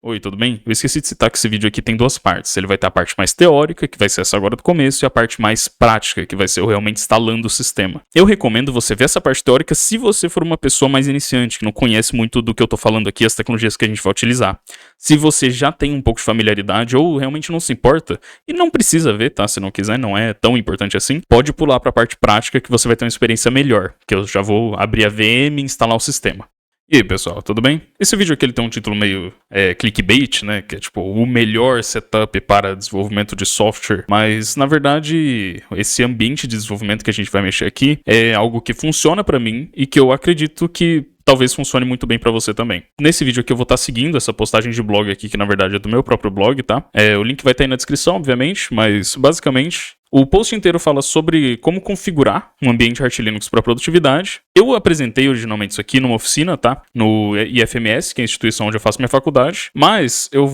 Oi, tudo bem? Eu esqueci de citar que esse vídeo aqui tem duas partes. Ele vai ter a parte mais teórica, que vai ser essa agora do começo, e a parte mais prática, que vai ser eu realmente instalando o sistema. Eu recomendo você ver essa parte teórica se você for uma pessoa mais iniciante, que não conhece muito do que eu tô falando aqui, as tecnologias que a gente vai utilizar. Se você já tem um pouco de familiaridade ou realmente não se importa, e não precisa ver, tá? Se não quiser, não é tão importante assim, pode pular para a parte prática que você vai ter uma experiência melhor, que eu já vou abrir a VM e instalar o sistema. E aí, pessoal, tudo bem? Esse vídeo aqui ele tem um título meio clickbait, né? Que é tipo o melhor setup para desenvolvimento de software. Mas, na verdade, esse ambiente de desenvolvimento que a gente vai mexer aqui é algo que funciona para mim e que eu acredito que talvez funcione muito bem pra você também. Nesse vídeo aqui eu vou estar seguindo essa postagem de blog aqui, que na verdade é do meu próprio blog, tá? O link vai estar aí na descrição, obviamente, mas basicamente o post inteiro fala sobre como configurar um ambiente Arch Linux para produtividade. Eu apresentei originalmente isso aqui numa oficina, tá? No IFMS, que é a instituição onde eu faço minha faculdade, mas eu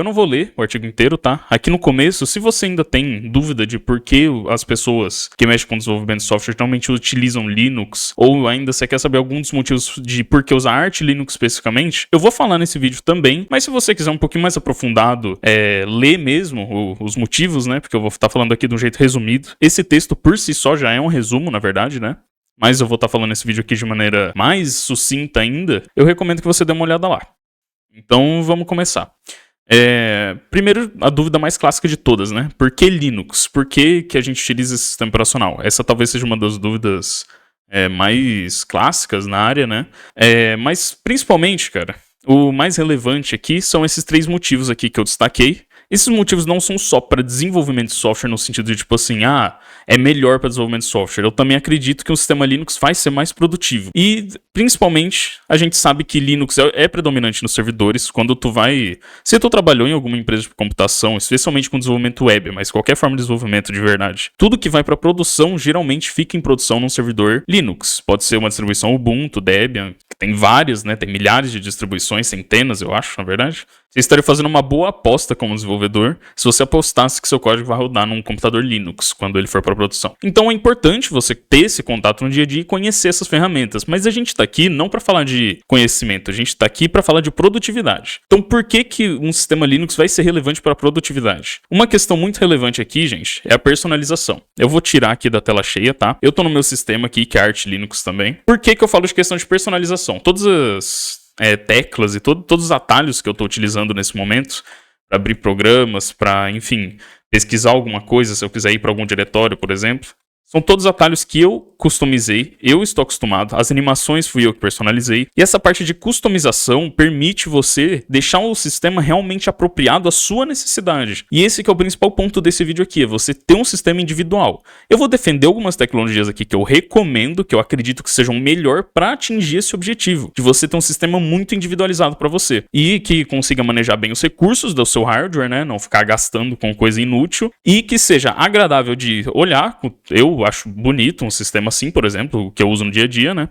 não vou ler o artigo inteiro, tá? Aqui no começo, se você ainda tem dúvida de por que as pessoas que mexem com desenvolvimento de software realmente utilizam Linux, ou ainda você quer saber algum dos motivos de por que usar Arch Linux especificamente, eu vou falar nesse vídeo também, mas se você quiser um pouquinho mais aprofundado, ler mesmo os motivos, né? Porque eu vou estar falando aqui de um jeito resumido. Esse texto por si só já é um resumo, na verdade, né? Mas eu vou estar falando esse vídeo aqui de maneira mais sucinta ainda. Eu recomendo que você dê uma olhada lá. Então vamos começar. Primeiro, a dúvida mais clássica de todas, né? Por que Linux? Por que a gente utiliza esse sistema operacional? Essa talvez seja uma das dúvidas mais clássicas na área, né? Mas principalmente, cara, o mais relevante aqui são esses 3 motivos aqui que eu destaquei. Esses motivos não são só para desenvolvimento de software no sentido de tipo assim, é melhor para desenvolvimento de software. Eu também acredito que um sistema Linux vai ser mais produtivo. E, principalmente, a gente sabe que Linux é predominante nos servidores. Quando se tu trabalhou em alguma empresa de computação, especialmente com desenvolvimento web, mas qualquer forma de desenvolvimento de verdade, tudo que vai para produção geralmente fica em produção num servidor Linux. Pode ser uma distribuição Ubuntu, Debian, que tem várias, né? Tem milhares de distribuições, centenas, eu acho, na verdade. Você estaria fazendo uma boa aposta como desenvolvedor se você apostasse que seu código vai rodar num computador Linux quando ele for para produção. Então é importante você ter esse contato no dia a dia e conhecer essas ferramentas. Mas a gente está aqui não para falar de conhecimento, a gente está aqui para falar de produtividade. Então por que um sistema Linux vai ser relevante para a produtividade? Uma questão muito relevante aqui, gente, é a personalização. Eu vou tirar aqui da tela cheia, tá? Eu estou no meu sistema aqui, que é Arch Linux também. Por que eu falo de questão de personalização? Todas as teclas e todos os atalhos que eu estou utilizando nesse momento para abrir programas, para, enfim, pesquisar alguma coisa, se eu quiser ir para algum diretório, por exemplo, são todos atalhos que eu customizei, eu estou acostumado, as animações fui eu que personalizei, e essa parte de customização permite você deixar o sistema realmente apropriado à sua necessidade. E esse que é o principal ponto desse vídeo aqui, é você ter um sistema individual. Eu vou defender algumas tecnologias aqui que eu recomendo, que eu acredito que sejam melhor para atingir esse objetivo, de você ter um sistema muito individualizado para você, e que consiga manejar bem os recursos do seu hardware, né, não ficar gastando com coisa inútil, e que seja agradável de olhar. Eu acho bonito um sistema assim, por exemplo, que eu uso no dia a dia, né?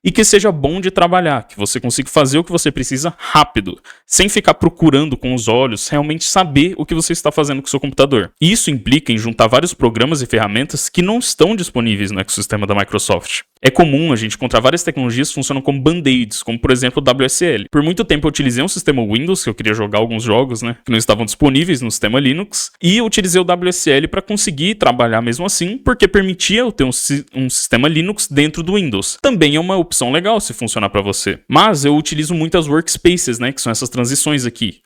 E que seja bom de trabalhar, que você consiga fazer o que você precisa rápido, sem ficar procurando com os olhos, realmente saber o que você está fazendo com o seu computador. E isso implica em juntar vários programas e ferramentas que não estão disponíveis no ecossistema da Microsoft. É comum a gente encontrar várias tecnologias que funcionam como band-aids, como por exemplo o WSL. Por muito tempo eu utilizei um sistema Windows, que eu queria jogar alguns jogos, né, que não estavam disponíveis no sistema Linux, e eu utilizei o WSL para conseguir trabalhar mesmo assim, porque permitia eu ter um sistema Linux dentro do Windows. Também é uma opção legal se funcionar para você. Mas eu utilizo muitas workspaces, né, que são essas transições aqui.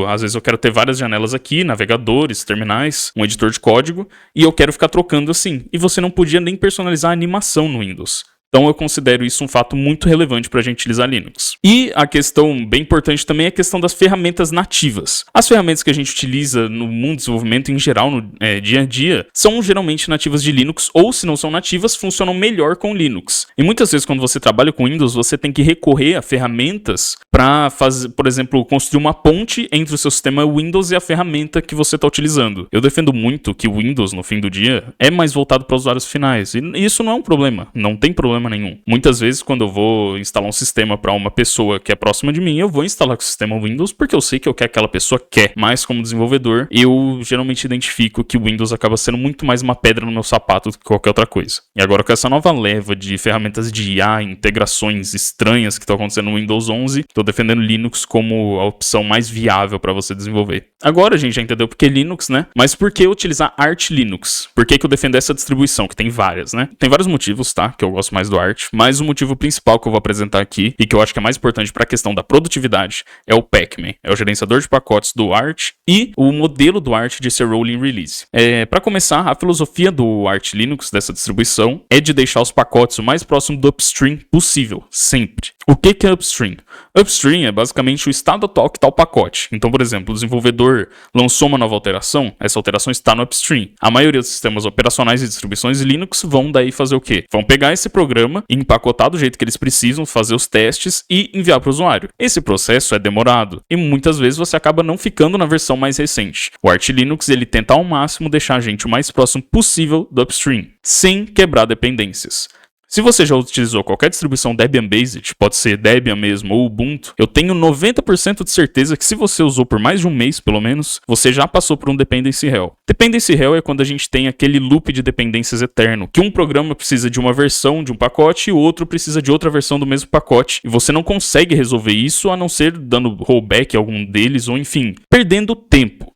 Às vezes eu quero ter várias janelas aqui, navegadores, terminais, um editor de código, e eu quero ficar trocando assim. E você não podia nem personalizar a animação no Windows. Então eu considero isso um fato muito relevante para a gente utilizar Linux. E a questão bem importante também é a questão das ferramentas nativas. As ferramentas que a gente utiliza no mundo do desenvolvimento em geral, no dia a dia, são geralmente nativas de Linux, ou se não são nativas, funcionam melhor com Linux. E muitas vezes quando você trabalha com Windows, você tem que recorrer a ferramentas para fazer, por exemplo, construir uma ponte entre o seu sistema Windows e a ferramenta que você está utilizando. Eu defendo muito que o Windows, no fim do dia, é mais voltado para usuários finais. E isso não é um problema. Não tem problema problema nenhum. Muitas vezes, quando eu vou instalar um sistema para uma pessoa que é próxima de mim, eu vou instalar com o sistema Windows porque eu sei que é o que aquela pessoa quer. Mas, como desenvolvedor, eu geralmente identifico que o Windows acaba sendo muito mais uma pedra no meu sapato do que qualquer outra coisa. E agora, com essa nova leva de ferramentas de IA, integrações estranhas que estão acontecendo no Windows 11, estou defendendo Linux como a opção mais viável para você desenvolver. Agora a gente já entendeu por que Linux, né? Mas por que utilizar Arch Linux? Por que eu defendo essa distribuição? Que tem várias, né? Tem vários motivos, tá? Que eu gosto mais do Arch. Mas o motivo principal que eu vou apresentar aqui, e que eu acho que é mais importante para a questão da produtividade, é o Pacman. É o gerenciador de pacotes do Arch e o modelo do Arch de ser rolling release. Para começar, a filosofia do Arch Linux, dessa distribuição, é de deixar os pacotes o mais próximo do upstream possível, sempre. O que é upstream? Upstream é basicamente o estado atual que está o pacote. Então, por exemplo, o desenvolvedor lançou uma nova alteração, essa alteração está no upstream. A maioria dos sistemas operacionais e distribuições Linux vão daí fazer o quê? Vão pegar esse programa, empacotar do jeito que eles precisam, fazer os testes e enviar para o usuário. Esse processo é demorado e muitas vezes você acaba não ficando na versão mais recente. O Arch Linux ele tenta ao máximo deixar a gente o mais próximo possível do upstream, sem quebrar dependências. Se você já utilizou qualquer distribuição Debian-based, pode ser Debian mesmo ou Ubuntu, eu tenho 90% de certeza que se você usou por mais de um mês, pelo menos, você já passou por um dependency hell. Dependency hell é quando a gente tem aquele loop de dependências eterno, que um programa precisa de uma versão de um pacote e o outro precisa de outra versão do mesmo pacote, e você não consegue resolver isso a não ser dando rollback a algum deles ou, enfim, perdendo tempo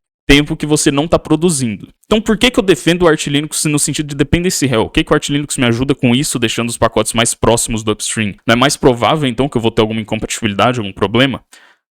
que você não está produzindo. Então, por que eu defendo o Arch Linux no sentido de dependency hell? O que o Arch Linux me ajuda com isso, deixando os pacotes mais próximos do upstream? Não é mais provável, então, que eu vou ter alguma incompatibilidade, algum problema?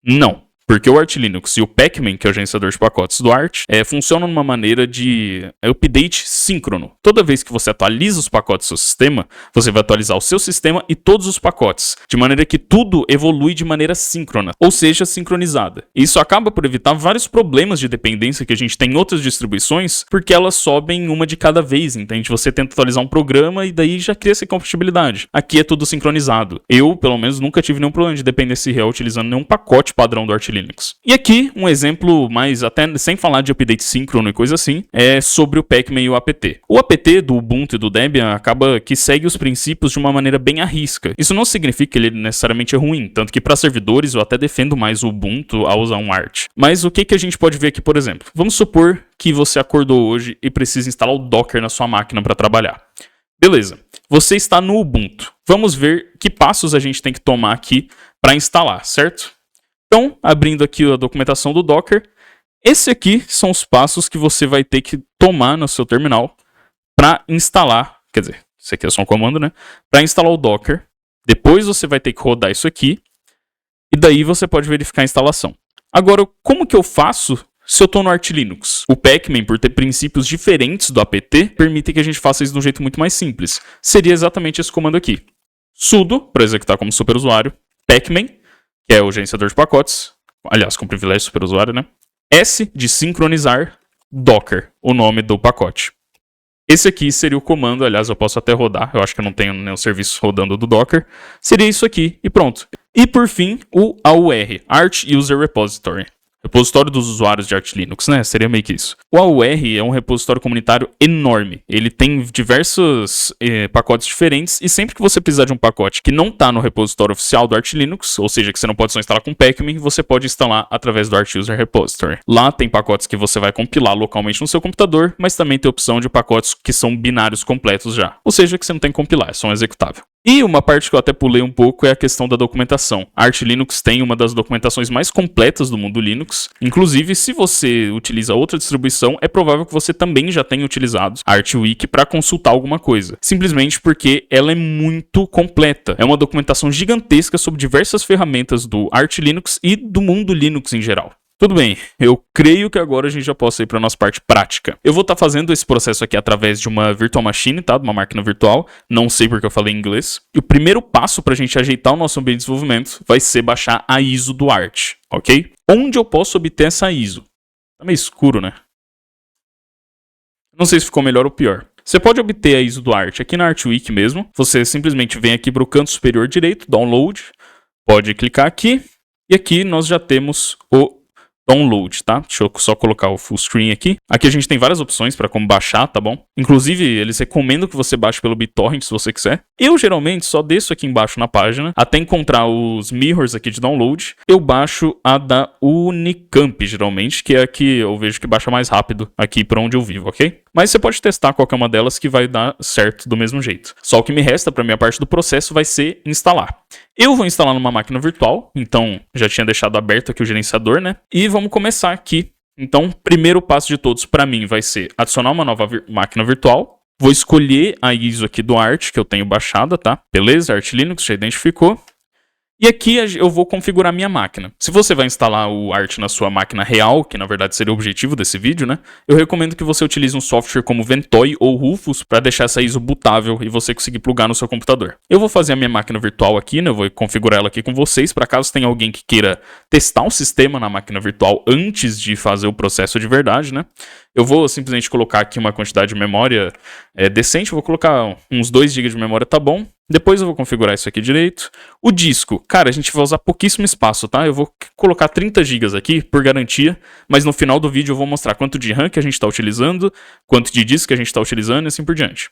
Não. Porque o Arch Linux e o Pacman, que é o gerenciador de pacotes do Arch, funcionam numa maneira de update síncrono. Toda vez que você atualiza os pacotes do seu sistema, você vai atualizar o seu sistema e todos os pacotes, de maneira que tudo evolui de maneira síncrona, ou seja, sincronizada. Isso acaba por evitar vários problemas de dependência que a gente tem em outras distribuições, porque elas sobem uma de cada vez, entende? Você tenta atualizar um programa e daí já cria essa incompatibilidade. Aqui é tudo sincronizado. Eu, pelo menos, nunca tive nenhum problema de dependency hell utilizando nenhum pacote padrão do Arch Linux. E aqui, um exemplo mais, até sem falar de update síncrono e coisa assim, é sobre o Pacman e o apt. O apt do Ubuntu e do Debian acaba que segue os princípios de uma maneira bem à risca. Isso não significa que ele necessariamente é ruim, tanto que para servidores eu até defendo mais o Ubuntu a usar um Arch. Mas o que a gente pode ver aqui, por exemplo? Vamos supor que você acordou hoje e precisa instalar o Docker na sua máquina para trabalhar. Beleza, você está no Ubuntu. Vamos ver que passos a gente tem que tomar aqui para instalar, certo? Então, abrindo aqui a documentação do Docker, esse aqui são os passos que você vai ter que tomar no seu terminal para instalar, quer dizer, isso aqui é só um comando, né? Para instalar o Docker, depois você vai ter que rodar isso aqui, e daí você pode verificar a instalação. Agora, como que eu faço se eu estou no Arch Linux? O Pacman, por ter princípios diferentes do apt, permite que a gente faça isso de um jeito muito mais simples. Seria exatamente esse comando aqui. Sudo, para executar como superusuário, Pacman, que é o gerenciador de pacotes, aliás, com privilégio superusuário, né? S de sincronizar, Docker, o nome do pacote. Esse aqui seria o comando, aliás, eu posso até rodar, eu acho que eu não tenho nenhum serviço rodando do Docker. Seria isso aqui e pronto. E por fim, o AUR, Arch User Repository. Repositório dos usuários de Arch Linux, né? Seria meio que isso. O AUR é um repositório comunitário enorme. Ele tem diversos pacotes diferentes e sempre que você precisar de um pacote que não está no repositório oficial do Arch Linux, ou seja, que você não pode só instalar com Pacman, você pode instalar através do Arch User Repository. Lá tem pacotes que você vai compilar localmente no seu computador, mas também tem a opção de pacotes que são binários completos já. Ou seja, que você não tem que compilar, é só um executável. E uma parte que eu até pulei um pouco é a questão da documentação. A Arch Linux tem uma das documentações mais completas do mundo Linux. Inclusive, se você utiliza outra distribuição, é provável que você também já tenha utilizado a ArchWiki para consultar alguma coisa. Simplesmente porque ela é muito completa. É uma documentação gigantesca sobre diversas ferramentas do Arch Linux e do mundo Linux em geral. Tudo bem, eu creio que agora a gente já possa ir para a nossa parte prática. Eu vou estar fazendo esse processo aqui através de uma virtual machine, tá? De uma máquina virtual. Não sei porque eu falei em inglês. E o primeiro passo para a gente ajeitar o nosso ambiente de desenvolvimento vai ser baixar a ISO do Arch, ok? Onde eu posso obter essa ISO? Tá meio escuro, né? Não sei se ficou melhor ou pior. Você pode obter a ISO do Arch aqui na ArchWiki mesmo. Você simplesmente vem aqui para o canto superior direito, Download. Pode clicar aqui. E aqui nós já temos o download, tá? Deixa eu só colocar o full screen aqui. Aqui a gente tem várias opções para como baixar, tá bom? Inclusive, eles recomendam que você baixe pelo BitTorrent se você quiser. Eu geralmente só desço aqui embaixo na página, até encontrar os mirrors aqui de download. Eu baixo a da Unicamp, geralmente, que é a que eu vejo que baixa mais rápido aqui para onde eu vivo, ok? Mas você pode testar qualquer uma delas que vai dar certo do mesmo jeito. Só o que me resta para minha parte do processo vai ser instalar. Eu vou instalar numa máquina virtual, então já tinha deixado aberto aqui o gerenciador, né? E vamos começar aqui. Então, primeiro passo de todos para mim vai ser adicionar uma nova máquina virtual. Vou escolher a ISO aqui do Arch, que eu tenho baixada, tá? Beleza, Arch Linux, já identificou. E aqui eu vou configurar minha máquina. Se você vai instalar o Arch na sua máquina real, que na verdade seria o objetivo desse vídeo, né? Eu recomendo que você utilize um software como Ventoy ou Rufus para deixar essa ISO bootável e você conseguir plugar no seu computador. Eu vou fazer a minha máquina virtual aqui, né? Eu vou configurar ela aqui com vocês, para caso tenha alguém que queira testar um sistema na máquina virtual antes de fazer o processo de verdade, né? Eu vou simplesmente colocar aqui uma quantidade de memória decente, eu vou colocar uns 2 GB de memória, tá bom? Depois eu vou configurar isso aqui direito. O disco, cara, a gente vai usar pouquíssimo espaço, tá? Eu vou colocar 30 GB aqui, por garantia, mas no final do vídeo eu vou mostrar quanto de RAM que a gente está utilizando, quanto de disco que a gente está utilizando e assim por diante.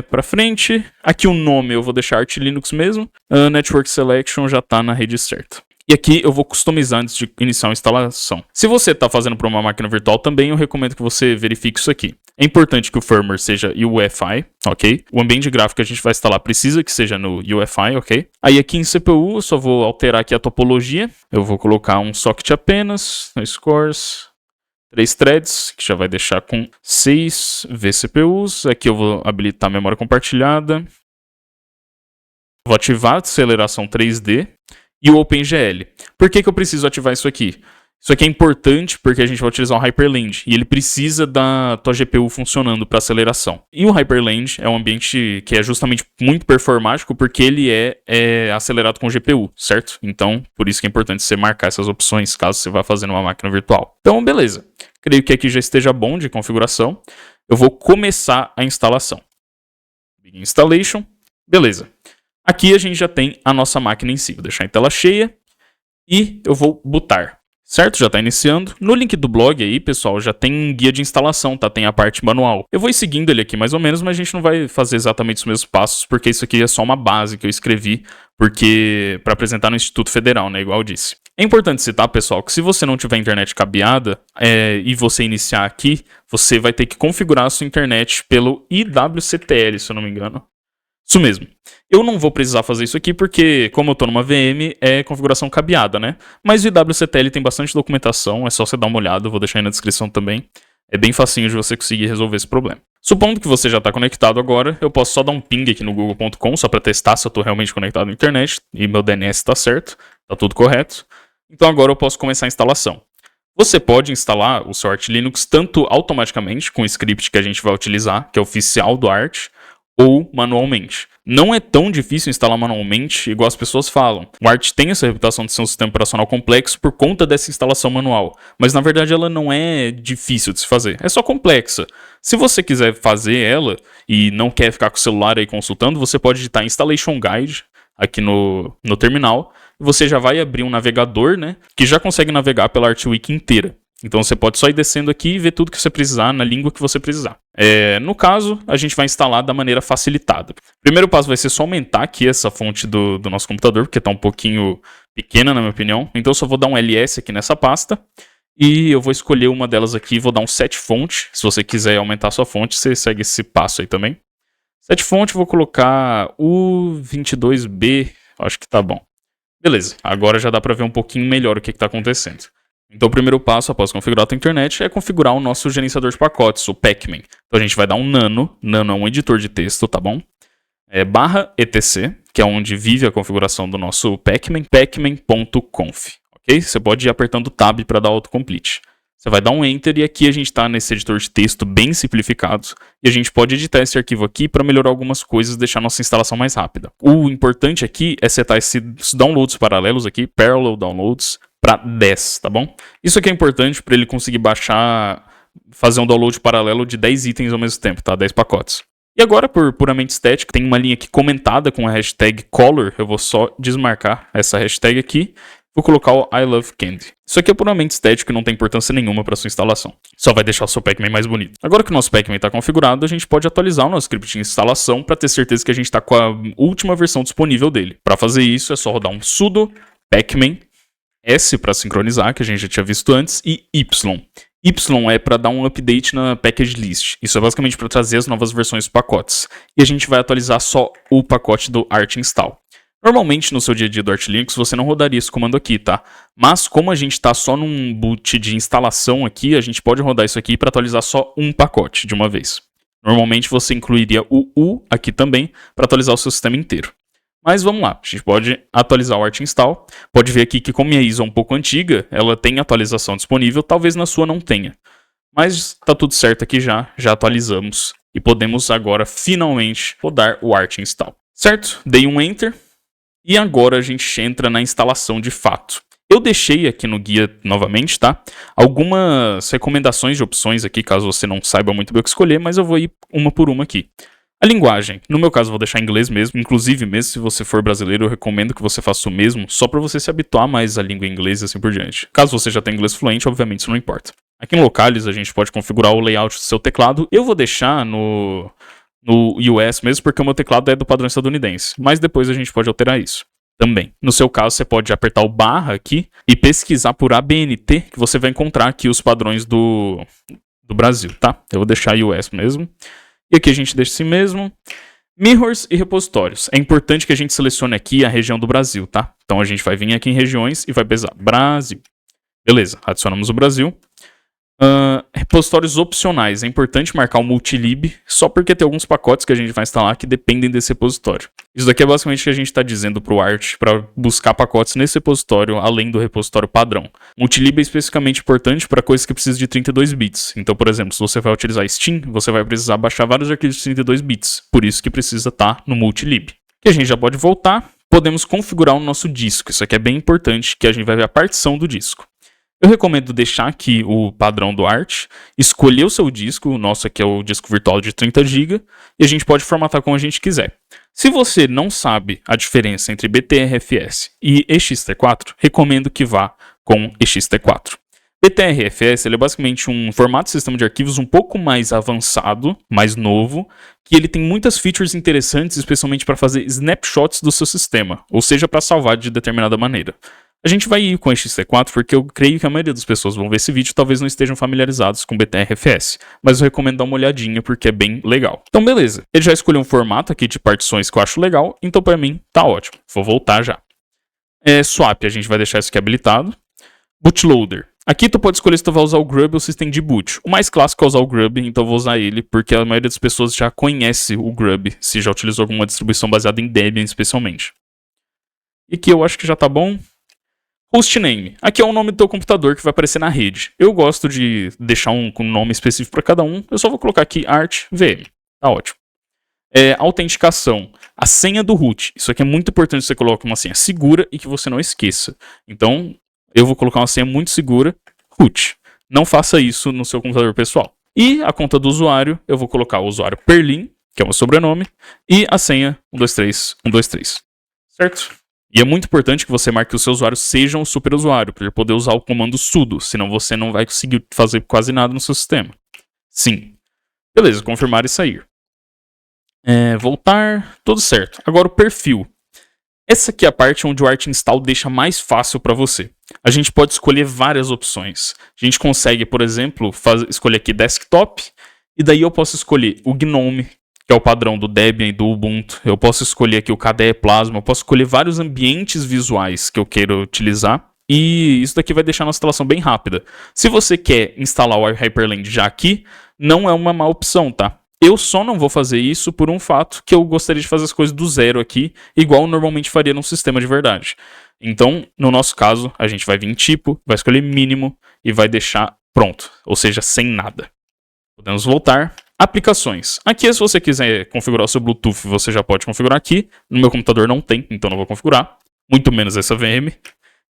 Pra frente, aqui o nome eu vou deixar Arch Linux mesmo, Network Selection já tá na rede certa. E aqui eu vou customizar antes de iniciar a instalação. Se você está fazendo para uma máquina virtual também, eu recomendo que você verifique isso aqui. É importante que o firmware seja UEFI, ok? O ambiente gráfico que a gente vai instalar precisa que seja no UEFI, ok? Aí aqui em CPU eu só vou alterar aqui a topologia. Eu vou colocar um socket apenas, no cores, 3 threads, que já vai deixar com 6 vCPUs. Aqui eu vou habilitar a memória compartilhada. Vou ativar a aceleração 3D. E o OpenGL. Por que eu preciso ativar isso aqui? Isso aqui é importante porque a gente vai utilizar um Hyperland e ele precisa da tua GPU funcionando para aceleração. E o Hyperland é um ambiente que é justamente muito performático porque ele é acelerado com GPU, certo? Então, por isso que é importante você marcar essas opções caso você vá fazer numa máquina virtual. Então, beleza. Creio que aqui já esteja bom de configuração. Eu vou começar a instalação. Begin Installation. Beleza. Aqui a gente já tem a nossa máquina em si. Vou deixar em tela cheia e eu vou bootar. Certo? Já está iniciando. No link do blog aí, pessoal, já tem um guia de instalação, tá? Tem a parte manual. Eu vou ir seguindo ele aqui mais ou menos, mas a gente não vai fazer exatamente os mesmos passos, porque isso aqui é só uma base que eu escrevi para apresentar no Instituto Federal, né? Igual eu disse. É importante citar, pessoal, que se você não tiver internet cabeada e você iniciar aqui, você vai ter que configurar a sua internet pelo IWCTL, se eu não me engano. Isso mesmo. Eu não vou precisar fazer isso aqui porque, como eu estou numa VM, é configuração cabeada, né? Mas o IWCTL tem bastante documentação, é só você dar uma olhada, eu vou deixar aí na descrição também. É bem facinho de você conseguir resolver esse problema. Supondo que você já está conectado agora, eu posso só dar um ping aqui no google.com, só para testar se eu estou realmente conectado à internet, e meu DNS está certo, está tudo correto. Então agora eu posso começar a instalação. Você pode instalar o seu Arch Linux tanto automaticamente, com o script que a gente vai utilizar, que é oficial do Arch, ou manualmente. Não é tão difícil instalar manualmente, igual as pessoas falam. O Arch tem essa reputação de ser um sistema operacional complexo por conta dessa instalação manual, mas na verdade ela não é difícil de se fazer, é só complexa. Se você quiser fazer ela e não quer ficar com o celular aí consultando, você pode digitar Installation Guide aqui no terminal, e você já vai abrir um navegador, né, que já consegue navegar pela ArchWiki inteira. Então você pode só ir descendo aqui e ver tudo que você precisar na língua que você precisar. No caso, a gente vai instalar da maneira facilitada. Primeiro passo vai ser só aumentar aqui essa fonte do nosso computador, porque está um pouquinho pequena na minha opinião. Então eu só vou dar um ls aqui nessa pasta. E eu vou escolher uma delas aqui, vou dar um set fonte. Se você quiser aumentar a sua fonte, você segue esse passo aí também. Set fonte, vou colocar o 22B, acho que tá bom. Beleza, agora já dá para ver um pouquinho melhor o que está acontecendo. Então o primeiro passo após configurar a tua internet é configurar o nosso gerenciador de pacotes, o Pacman. Então a gente vai dar um nano é um editor de texto, tá bom? /etc, que é onde vive a configuração do nosso Pacman, pacman.conf, ok? Você pode ir apertando o tab para dar autocomplete. Você vai dar um enter e aqui a gente está nesse editor de texto bem simplificado e a gente pode editar esse arquivo aqui para melhorar algumas coisas e deixar a nossa instalação mais rápida. O importante aqui é setar esses downloads paralelos aqui, parallel downloads, para 10, tá bom? Isso aqui é importante para ele conseguir baixar, fazer um download paralelo de 10 itens ao mesmo tempo, tá? 10 pacotes. E agora, por puramente estética, tem uma linha aqui comentada com a hashtag color, eu vou só desmarcar essa hashtag aqui, Vou colocar o I Love Candy. Isso aqui é puramente estético e não tem importância nenhuma para sua instalação. Só vai deixar o seu Pac-Man mais bonito. Agora que o nosso Pac-Man está configurado, a gente pode atualizar o nosso script de instalação para ter certeza que a gente está com a última versão disponível dele. Para fazer isso, é só rodar um sudo pacman S para sincronizar, que a gente já tinha visto antes, e Y. Y é para dar um update na package list. Isso é basicamente para trazer as novas versões dos pacotes. E a gente vai atualizar só o pacote do Arch Install. Normalmente, no seu dia a dia do Arch Linux, você não rodaria esse comando aqui, tá? Mas, como a gente está só num boot de instalação aqui, a gente pode rodar isso aqui para atualizar só um pacote de uma vez. Normalmente, você incluiria o U aqui também para atualizar o seu sistema inteiro. Mas vamos lá, a gente pode atualizar o Arch Install. Pode ver aqui que, como minha ISO é um pouco antiga, ela tem atualização disponível, talvez na sua não tenha. Mas tá tudo certo aqui já atualizamos. E podemos agora, finalmente, rodar o Arch Install. Certo? Dei um Enter. E agora a gente entra na instalação de fato. Eu deixei aqui no guia, novamente, tá? Algumas recomendações de opções aqui, caso você não saiba muito bem o que escolher, mas eu vou ir uma por uma aqui. A linguagem, no meu caso eu vou deixar em inglês mesmo, inclusive mesmo se você for brasileiro eu recomendo que você faça o mesmo, só para você se habituar mais à língua inglesa e assim por diante. Caso você já tenha inglês fluente, obviamente isso não importa. Aqui em Locales a gente pode configurar o layout do seu teclado, eu vou deixar no US mesmo, porque o meu teclado é do padrão estadunidense. Mas depois a gente pode alterar isso também. No seu caso, você pode apertar o barra aqui e pesquisar por ABNT, que você vai encontrar aqui os padrões do Brasil, tá? Eu vou deixar US mesmo. E aqui a gente deixa assim mesmo. Mirrors e repositórios. É importante que a gente selecione aqui a região do Brasil, tá? Então a gente vai vir aqui em regiões e vai pesar Brasil. Beleza, adicionamos o Brasil. Repositórios opcionais. É importante marcar o multilib, só porque tem alguns pacotes que a gente vai instalar que dependem desse repositório. Isso daqui é basicamente o que a gente está dizendo para o Arch para buscar pacotes nesse repositório, além do repositório padrão. Multilib é especificamente importante para coisas que precisam de 32 bits. Então, por exemplo, se você vai utilizar Steam, você vai precisar baixar vários arquivos de 32 bits. Por isso que precisa estar no multilib. E a gente já pode voltar. Podemos configurar o nosso disco. Isso aqui é bem importante, que a gente vai ver a partição do disco. Eu recomendo deixar aqui o padrão do Arch, escolher o seu disco, o nosso aqui é o disco virtual de 30 GB, e a gente pode formatar como a gente quiser. Se você não sabe a diferença entre BTRFS e ext4, recomendo que vá com ext4. BTRFS ele é basicamente um formato de sistema de arquivos um pouco mais avançado, mais novo, que ele tem muitas features interessantes, especialmente para fazer snapshots do seu sistema, ou seja, para salvar de determinada maneira. A gente vai ir com ext4 porque eu creio que a maioria das pessoas vão ver esse vídeo talvez não estejam familiarizados com BTRFS, mas eu recomendo dar uma olhadinha porque é bem legal. Então beleza, ele já escolheu um formato aqui de partições que eu acho legal, então para mim tá ótimo, vou voltar já. Swap, a gente vai deixar isso aqui habilitado. Bootloader. Aqui tu pode escolher se tu vai usar o Grub ou o System de boot. O mais clássico é usar o Grub, então eu vou usar ele, porque a maioria das pessoas já conhece o Grub, se já utilizou alguma distribuição baseada em Debian especialmente. E aqui eu acho que já tá bom. Hostname. Aqui é o nome do teu computador que vai aparecer na rede. Eu gosto de deixar um nome específico para cada um. Eu só vou colocar aqui ArchVM. Tá ótimo. Autenticação. A senha do root. Isso aqui é muito importante que você coloque uma senha segura e que você não esqueça. Então, eu vou colocar uma senha muito segura. Root. Não faça isso no seu computador pessoal. E a conta do usuário, eu vou colocar o usuário Perlin, que é o meu sobrenome, e a senha 123123. Certo? E é muito importante que você marque que o seu usuário seja um superusuário, para ele poder usar o comando sudo, senão você não vai conseguir fazer quase nada no seu sistema. Sim. Beleza, confirmar e sair. Voltar, tudo certo. Agora o perfil. Essa aqui é a parte onde o Arch Install deixa mais fácil para você. A gente pode escolher várias opções. A gente consegue, por exemplo, escolher aqui desktop, e daí eu posso escolher o GNOME, que é o padrão do Debian e do Ubuntu. Eu posso escolher aqui o KDE Plasma, eu posso escolher vários ambientes visuais que eu queira utilizar. E isso daqui vai deixar a nossa instalação bem rápida. Se você quer instalar o Hyperland já aqui, não é uma má opção, tá? Eu só não vou fazer isso por um fato que eu gostaria de fazer as coisas do zero aqui, igual eu normalmente faria num sistema de verdade. Então, no nosso caso, a gente vai vir em tipo, vai escolher mínimo e vai deixar pronto, ou seja, sem nada. Podemos voltar. Aplicações. Aqui, se você quiser configurar o seu Bluetooth, você já pode configurar aqui. No meu computador não tem, então não vou configurar. Muito menos essa VM.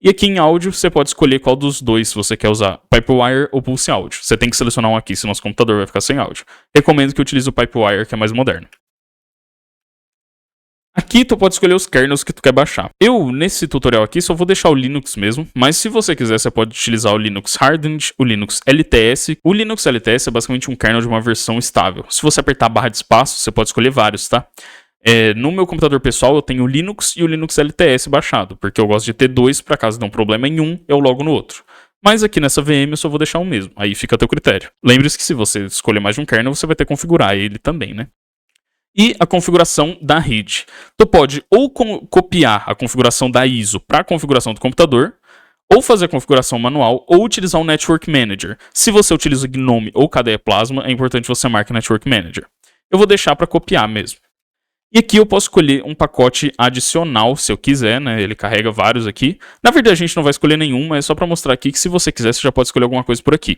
E aqui em áudio, você pode escolher qual dos dois, se você quer usar Pipewire ou Pulse Audio. Você tem que selecionar um aqui, senão nosso computador vai ficar sem áudio. Recomendo que utilize o Pipewire, que é mais moderno. Aqui tu pode escolher os kernels que tu quer baixar. Eu, nesse tutorial aqui, só vou deixar o Linux mesmo, mas se você quiser, você pode utilizar o Linux Hardened, o Linux LTS. O Linux LTS é basicamente um kernel de uma versão estável. Se você apertar a barra de espaço, você pode escolher vários, tá? No meu computador pessoal, eu tenho o Linux e o Linux LTS baixado, porque eu gosto de ter dois, para caso dê um problema em um, eu logo no outro. Mas aqui nessa VM eu só vou deixar um mesmo, aí fica a teu critério. Lembre-se que se você escolher mais de um kernel, você vai ter que configurar ele também, né? E a configuração da rede. Tu pode ou copiar a configuração da ISO para a configuração do computador, ou fazer a configuração manual, ou utilizar o Network Manager. Se você utiliza GNOME ou KDE Plasma, é importante você marcar Network Manager. Eu vou deixar para copiar mesmo. E aqui eu posso escolher um pacote adicional, se eu quiser, né? Ele carrega vários aqui. Na verdade, a gente não vai escolher nenhum, mas é só para mostrar aqui que se você quiser, você já pode escolher alguma coisa por aqui.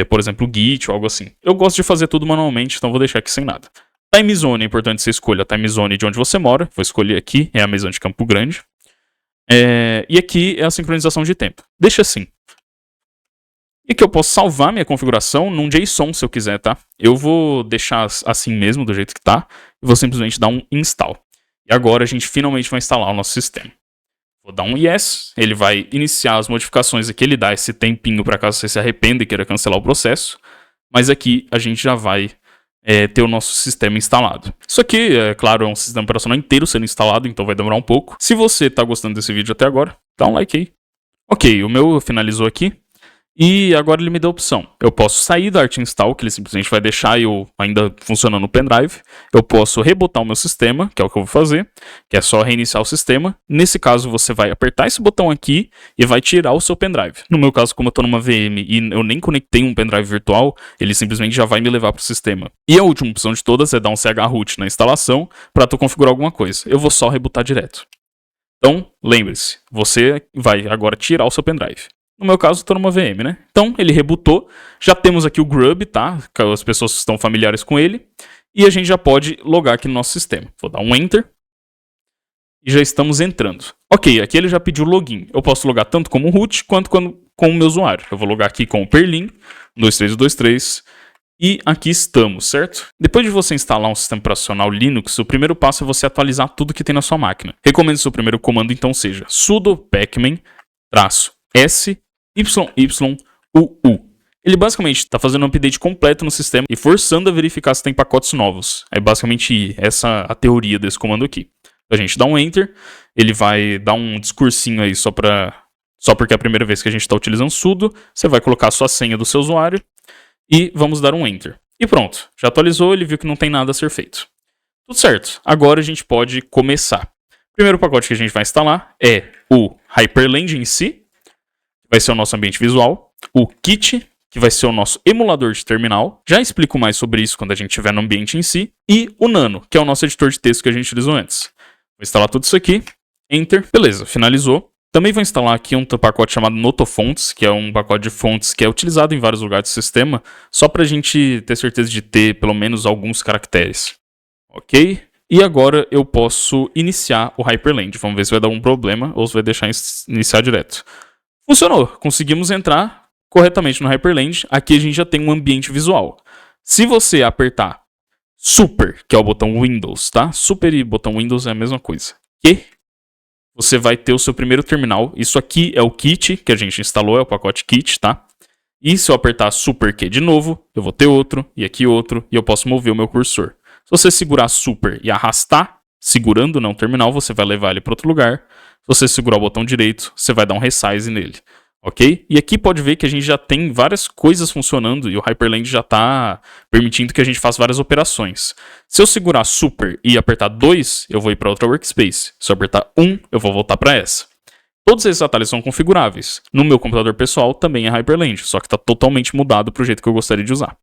Por exemplo, Git ou algo assim. Eu gosto de fazer tudo manualmente, então vou deixar aqui sem nada. Time Zone, é importante que você escolha a Time Zone de onde você mora. Vou escolher aqui, é a mesa de Campo Grande. E aqui é a sincronização de tempo. Deixa assim. E que eu posso salvar minha configuração num JSON se eu quiser, tá? Eu vou deixar assim mesmo, do jeito que tá. E vou simplesmente dar um install. E agora a gente finalmente vai instalar o nosso sistema. Vou dar um yes, ele vai iniciar as modificações aqui, ele dá esse tempinho para caso você se arrependa e queira cancelar o processo. Mas aqui a gente já vai ter o nosso sistema instalado. Isso aqui, claro, é um sistema operacional inteiro sendo instalado, então vai demorar um pouco. Se você está gostando desse vídeo até agora, dá um like aí. Ok, o meu finalizou aqui. E agora ele me dá a opção. Eu posso sair da Art Install, que ele simplesmente vai deixar eu ainda funcionando no pendrive. Eu posso rebotar o meu sistema, que é o que eu vou fazer, que é só reiniciar o sistema. Nesse caso, você vai apertar esse botão aqui e vai tirar o seu pendrive. No meu caso, como eu estou numa VM e eu nem conectei um pendrive virtual, ele simplesmente já vai me levar para o sistema. E a última opção de todas é dar um chroot na instalação para tu configurar alguma coisa. Eu vou só rebotar direto. Então, lembre-se, você vai agora tirar o seu pendrive. No meu caso, estou numa VM, né? Então, ele rebootou. Já temos aqui o Grub, tá? As pessoas estão familiares com ele. E a gente já pode logar aqui no nosso sistema. Vou dar um Enter. E já estamos entrando. Ok, aqui ele já pediu login. Eu posso logar tanto como root, quanto com o meu usuário. Eu vou logar aqui com o Perlin, 123.123. E aqui estamos, certo? Depois de você instalar um sistema operacional Linux, o primeiro passo é você atualizar tudo que tem na sua máquina. Recomendo que o seu primeiro comando, então, seja sudo pacman-s YYUU. Ele basicamente está fazendo um update completo no sistema e forçando a verificar se tem pacotes novos. É basicamente essa a teoria desse comando aqui. A gente dá um Enter, ele vai dar um discursinho aí só porque é a primeira vez que a gente está utilizando sudo. Você vai colocar a sua senha do seu usuário e vamos dar um Enter. E pronto, já atualizou, ele viu que não tem nada a ser feito. Tudo certo, agora a gente pode começar. O primeiro pacote que a gente vai instalar é o Hyperland em si, vai ser o nosso ambiente visual, o Kit, que vai ser o nosso emulador de terminal, já explico mais sobre isso quando a gente estiver no ambiente em si, e o Nano, que é o nosso editor de texto que a gente utilizou antes. Vou instalar tudo isso aqui, Enter, beleza, finalizou. Também vou instalar aqui um pacote chamado Notofonts, que é um pacote de fontes que é utilizado em vários lugares do sistema, só para a gente ter certeza de ter pelo menos alguns caracteres. Ok? E agora eu posso iniciar o Hyperland, vamos ver se vai dar algum problema ou se vai deixar iniciar direto. Funcionou, conseguimos entrar corretamente no Hyperland. Aqui a gente já tem um ambiente visual. Se você apertar Super, que é o botão Windows, tá? Super e botão Windows é a mesma coisa. E você vai ter o seu primeiro terminal. Isso aqui é o Kit que a gente instalou, é o pacote Kit, tá? E se eu apertar Super Q de novo, eu vou ter outro, e aqui outro, e eu posso mover o meu cursor. Se você segurar Super e arrastar, segurando não o terminal, você vai levar ele para outro lugar. Se você segurar o botão direito, você vai dar um resize nele, ok? E aqui pode ver que a gente já tem várias coisas funcionando e o Hyperland já está permitindo que a gente faça várias operações. Se eu segurar Super e apertar 2, eu vou ir para outra workspace. Se eu apertar 1, eu vou voltar para essa. Todos esses atalhos são configuráveis. No meu computador pessoal também é Hyperland, só que está totalmente mudado para o jeito que eu gostaria de usar.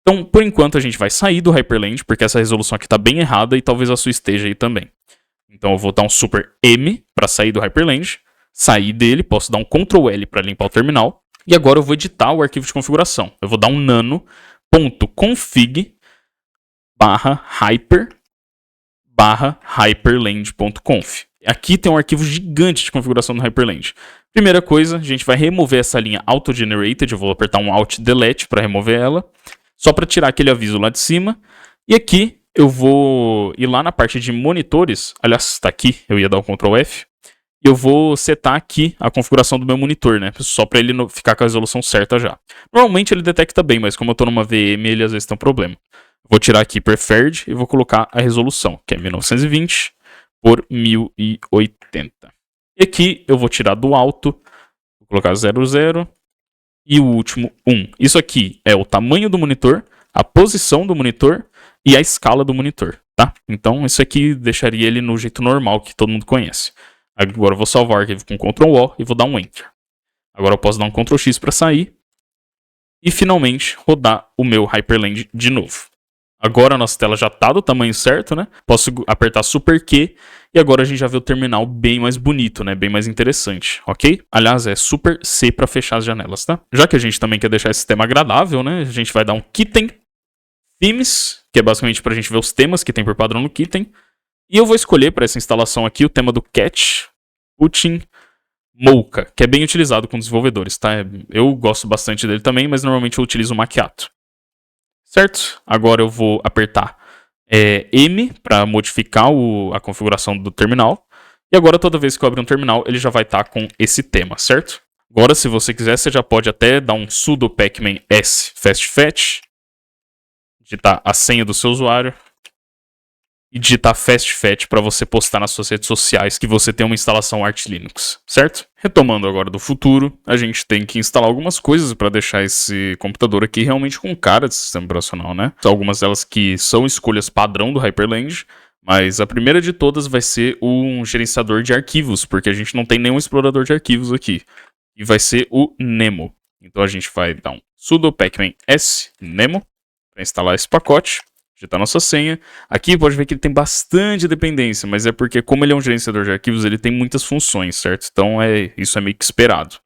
Então, por enquanto, a gente vai sair do Hyperland, porque essa resolução aqui está bem errada e talvez a sua esteja aí também. Então eu vou dar um Super M para sair do Hyperland, sair dele, posso dar um Ctrl L para limpar o terminal, e agora eu vou editar o arquivo de configuração. Eu vou dar um nano.config/hyper/hyperland.conf. Aqui tem um arquivo gigante de configuração do Hyperland. Primeira coisa, a gente vai remover essa linha auto-generated, eu vou apertar um Alt Delete para remover ela, só para tirar aquele aviso lá de cima, e aqui eu vou ir lá na parte de monitores. Aliás, tá aqui, eu ia dar um Ctrl F. E eu vou setar aqui a configuração do meu monitor, né? Só para ele ficar com a resolução certa já. Normalmente ele detecta bem, mas como eu tô numa VM, ele às vezes tem um problema. Vou tirar aqui Preferred e vou colocar a resolução, que é 1920 por 1080. E aqui eu vou tirar do alto, vou colocar 00 e o último 1. Isso aqui é o tamanho do monitor, a posição do monitor e a escala do monitor, tá? Então isso aqui deixaria ele no jeito normal que todo mundo conhece. Agora eu vou salvar o arquivo com Ctrl O e vou dar um Enter. Agora eu posso dar um Ctrl X para sair. E finalmente rodar o meu Hyperland de novo. Agora a nossa tela já está do tamanho certo, né? Posso apertar Super Q e agora a gente já vê o terminal bem mais bonito, né? Bem mais interessante, ok? Aliás, é Super C para fechar as janelas, tá? Já que a gente também quer deixar esse sistema agradável, né? A gente vai dar um Kitten Themes, que é basicamente para a gente ver os temas que tem por padrão no Kitten. E eu vou escolher para essa instalação aqui o tema do Cat Putin Mocha, que é bem utilizado com desenvolvedores, tá? Eu gosto bastante dele também, mas normalmente eu utilizo o Macchiato. Certo? Agora eu vou apertar M para modificar a configuração do terminal. E agora toda vez que eu abrir um terminal, ele já vai estar com esse tema, certo? Agora, se você quiser, você já pode até dar um sudo pacman s fastfetch, digitar a senha do seu usuário e digitar fastfetch para você postar nas suas redes sociais que você tem uma instalação Arch Linux, certo? Retomando agora do futuro, a gente tem que instalar algumas coisas para deixar esse computador aqui realmente com cara de sistema operacional, né? São algumas delas que são escolhas padrão do Hyperland, mas a primeira de todas vai ser um gerenciador de arquivos, porque a gente não tem nenhum explorador de arquivos aqui. E vai ser o Nemo. Então a gente vai dar um sudo pacman s nemo para instalar esse pacote. Digitar nossa senha. Aqui pode ver que ele tem bastante dependência, mas é porque como ele é um gerenciador de arquivos, ele tem muitas funções, certo? Então isso é meio que esperado.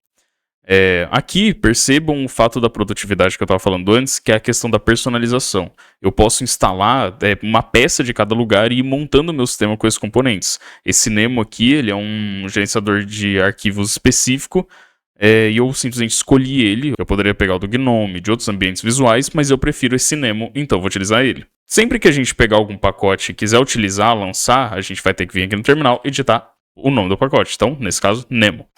Aqui percebam o fato da produtividade que eu estava falando antes, que é a questão da personalização. Eu posso instalar uma peça de cada lugar e ir montando o meu sistema com esses componentes. Esse Nemo aqui, ele é um gerenciador de arquivos específico, e eu simplesmente escolhi ele. Eu poderia pegar o do GNOME, de outros ambientes visuais, mas eu prefiro esse Nemo, então vou utilizar ele. Sempre que a gente pegar algum pacote e quiser utilizar, lançar, a gente vai ter que vir aqui no terminal e digitar o nome do pacote. Então, nesse caso, Nemo.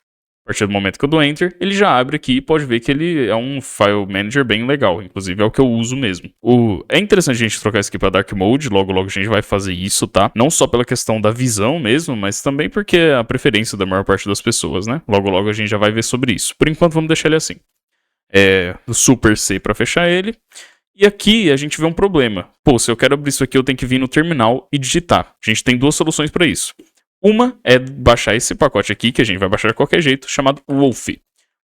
A partir do momento que eu dou Enter, ele já abre aqui e pode ver que ele é um file manager bem legal. Inclusive, é o que eu uso mesmo. É interessante a gente trocar isso aqui para Dark Mode. Logo, logo a gente vai fazer isso, tá? Não só pela questão da visão mesmo, mas também porque é a preferência da maior parte das pessoas, né? Logo, logo a gente já vai ver sobre isso. Por enquanto, vamos deixar ele assim. Do Super C para fechar ele. E aqui a gente vê um problema. Pô, se eu quero abrir isso aqui, eu tenho que vir no terminal e digitar. A gente tem duas soluções para isso. Uma é baixar esse pacote aqui, que a gente vai baixar de qualquer jeito, chamado Wolf.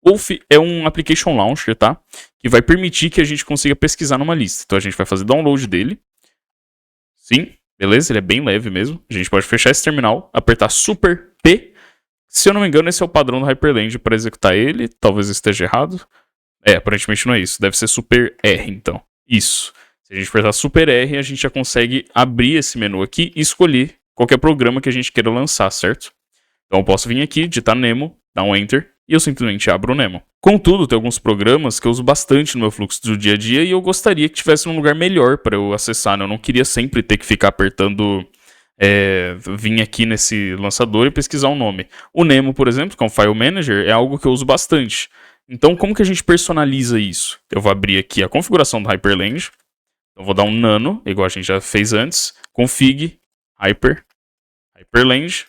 Wolf é um application launcher, tá? Que vai permitir que a gente consiga pesquisar numa lista. Então a gente vai fazer download dele. Sim, beleza? Ele é bem leve mesmo. A gente pode fechar esse terminal, apertar Super P. Se eu não me engano, esse é o padrão do Hyperland para executar ele. Talvez esteja errado. Aparentemente não é isso. Deve ser Super R, então. Isso. Se a gente apertar Super R, a gente já consegue abrir esse menu aqui e escolher qualquer programa que a gente queira lançar, certo? Então eu posso vir aqui, digitar Nemo, dar um Enter, e eu simplesmente abro o Nemo. Contudo, tem alguns programas que eu uso bastante no meu fluxo do dia a dia e eu gostaria que tivesse um lugar melhor para eu acessar, né? Eu não queria sempre ter que ficar apertando, vir aqui nesse lançador e pesquisar um nome. O Nemo, por exemplo, que é um File Manager, é algo que eu uso bastante. Então, como que a gente personaliza isso? Eu vou abrir aqui a configuração do Hyperland. Eu vou dar um nano, igual a gente já fez antes. Config, Hyperland.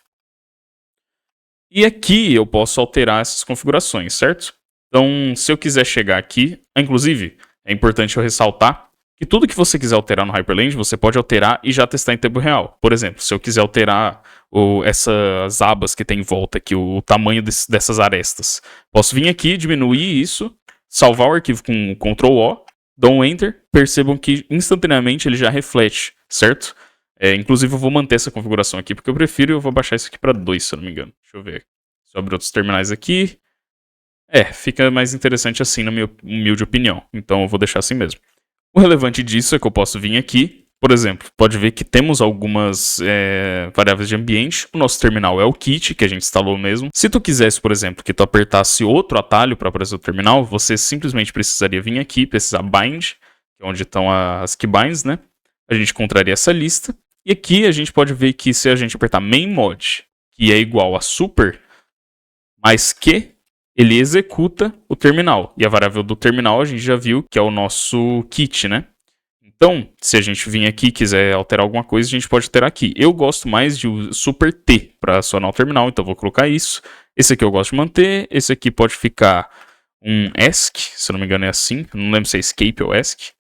E aqui eu posso alterar essas configurações, certo? Então, se eu quiser chegar aqui... Inclusive, é importante eu ressaltar que tudo que você quiser alterar no Hyperland, você pode alterar e já testar em tempo real. Por exemplo, se eu quiser alterar essas abas que tem em volta aqui, o tamanho dessas arestas. Posso vir aqui, diminuir isso, salvar o arquivo com Ctrl O, dou um Enter, percebam que instantaneamente ele já reflete, certo? Inclusive eu vou manter essa configuração aqui, porque eu prefiro, eu vou baixar isso aqui para 2, se eu não me engano. Deixa eu ver. Se eu abrir outros terminais aqui. Fica mais interessante assim, na minha humilde opinião. Então eu vou deixar assim mesmo. O relevante disso é que eu posso vir aqui, por exemplo, pode ver que temos algumas variáveis de ambiente. O nosso terminal é o kit, que a gente instalou mesmo. Se tu quisesse, por exemplo, que tu apertasse outro atalho para aparecer o terminal, você simplesmente precisaria vir aqui, precisar bind, que é onde estão as keybinds, né? a gente encontraria essa lista. E aqui a gente pode ver que se a gente apertar main mod, que é igual a super, mais que, ele executa o terminal. E a variável do terminal a gente já viu que é o nosso kit, né? Então, se a gente vir aqui e quiser alterar alguma coisa, a gente pode alterar aqui. Eu gosto mais de super T para acionar o terminal, então vou colocar isso. Esse aqui eu gosto de manter. Esse aqui pode ficar um ESC, se eu não me engano é assim. Não lembro se é escape ou ESC.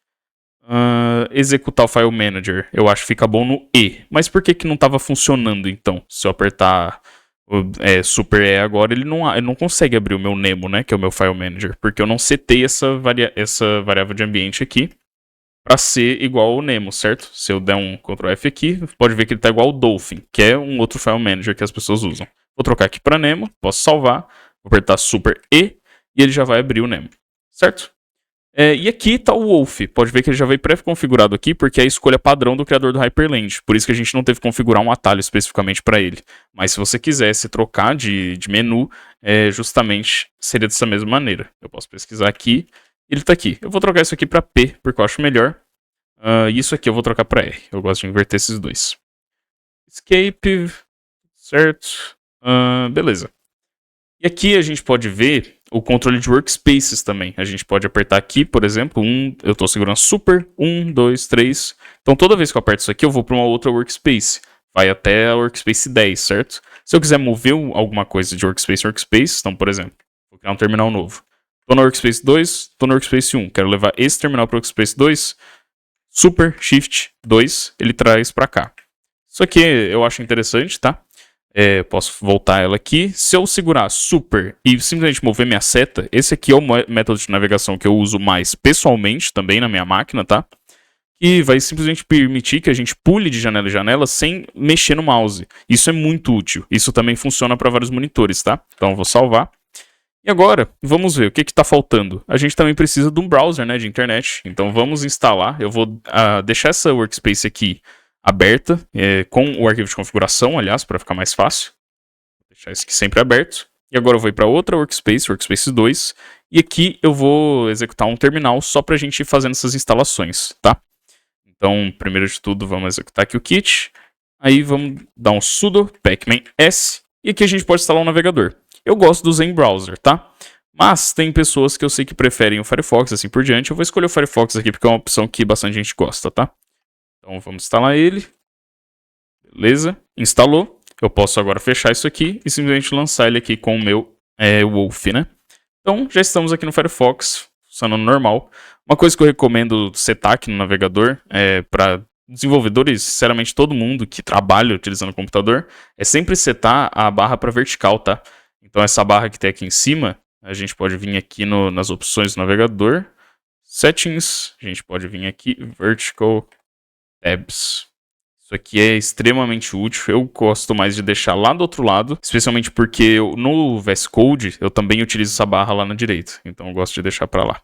Executar o File Manager, eu acho que fica bom no E. Mas por que não estava funcionando então? Se eu apertar Super E agora, ele não consegue abrir o meu Nemo, né? Que é o meu File Manager. Porque eu não setei essa variável de ambiente aqui para ser igual ao Nemo, certo? Se eu der um Ctrl F aqui, pode ver que ele está igual ao Dolphin, que é um outro File Manager que as pessoas usam. Vou trocar aqui para Nemo, posso salvar, vou apertar Super E e ele já vai abrir o Nemo, certo? E aqui está o Wolf, pode ver que ele já veio pré-configurado aqui, porque é a escolha padrão do criador do Hyperland, por isso que a gente não teve que configurar um atalho especificamente para ele. Mas se você quisesse trocar de menu, justamente seria dessa mesma maneira. Eu posso pesquisar aqui, ele está aqui. Eu vou trocar isso aqui para P, porque eu acho melhor. Isso aqui eu vou trocar para R, eu gosto de inverter esses dois. Escape, certo, beleza. E aqui a gente pode ver o controle de workspaces também. A gente pode apertar aqui, por exemplo, eu estou segurando super, 1, 2, 3. Então toda vez que eu aperto isso aqui, eu vou para uma outra workspace. Vai até a workspace 10, certo? Se eu quiser mover alguma coisa de workspace em workspace, então, por exemplo, vou criar um terminal novo. Estou na workspace 2, estou na workspace 1. Quero levar esse terminal para o workspace 2. Super, shift 2, ele traz para cá. Isso aqui eu acho interessante, tá? Posso voltar ela aqui. Se eu segurar super e simplesmente mover minha seta, esse aqui é o método de navegação que eu uso mais pessoalmente também na minha máquina, tá? E vai simplesmente permitir que a gente pule de janela em janela sem mexer no mouse. Isso é muito útil. Isso também funciona para vários monitores, tá? Então eu vou salvar. E agora, vamos ver o que está faltando. A gente também precisa de um browser, né, de internet. Então vamos instalar. Eu vou deixar essa workspace aqui aberta, com o arquivo de configuração, aliás, para ficar mais fácil. Vou deixar isso aqui sempre aberto. E agora eu vou ir para outra workspace, workspace 2. E aqui eu vou executar um terminal só para a gente ir fazendo essas instalações, tá? Então, primeiro de tudo, vamos executar aqui o kit. Aí vamos dar um sudo pacman s. E aqui a gente pode instalar um navegador. Eu gosto do Zen Browser, tá? Mas tem pessoas que eu sei que preferem o Firefox, assim por diante. Eu vou escolher o Firefox aqui porque é uma opção que bastante gente gosta, tá? Então vamos instalar ele. Beleza, instalou. Eu posso agora fechar isso aqui e simplesmente lançar ele aqui com o meu Wolf, né? Então já estamos aqui no Firefox, funcionando normal. Uma coisa que eu recomendo setar aqui no navegador, para desenvolvedores, sinceramente todo mundo que trabalha utilizando o computador, é sempre setar a barra para vertical, tá? Então essa barra que tem aqui em cima, a gente pode vir aqui nas opções do navegador, Settings, a gente pode vir aqui, Vertical Tabs. Isso aqui é extremamente útil, eu gosto mais de deixar lá do outro lado, especialmente porque no VS Code eu também utilizo essa barra lá na direita, então eu gosto de deixar para lá.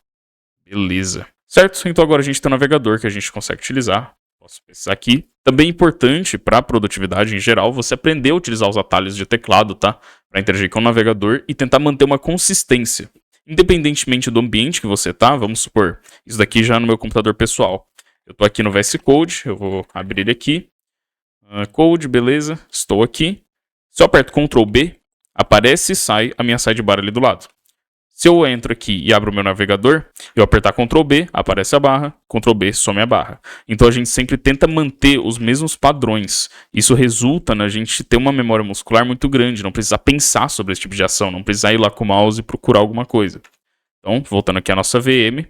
Beleza. Certo, então agora a gente tem um navegador que a gente consegue utilizar. Posso pesquisar aqui. Também é importante para a produtividade em geral você aprender a utilizar os atalhos de teclado, tá? Para interagir com o navegador e tentar manter uma consistência. Independentemente do ambiente que você tá, vamos supor, isso daqui já no meu computador pessoal. Eu tô aqui no VS Code, eu vou abrir ele aqui. Code, beleza, estou aqui. Se eu aperto Ctrl B, aparece e sai a minha sidebar ali do lado. Se eu entro aqui e abro o meu navegador, eu apertar Ctrl B, aparece a barra, Ctrl B, some a barra. Então a gente sempre tenta manter os mesmos padrões. Isso resulta na gente ter uma memória muscular muito grande, não precisar pensar sobre esse tipo de ação, não precisar ir lá com o mouse e procurar alguma coisa. Então, voltando aqui à nossa VM,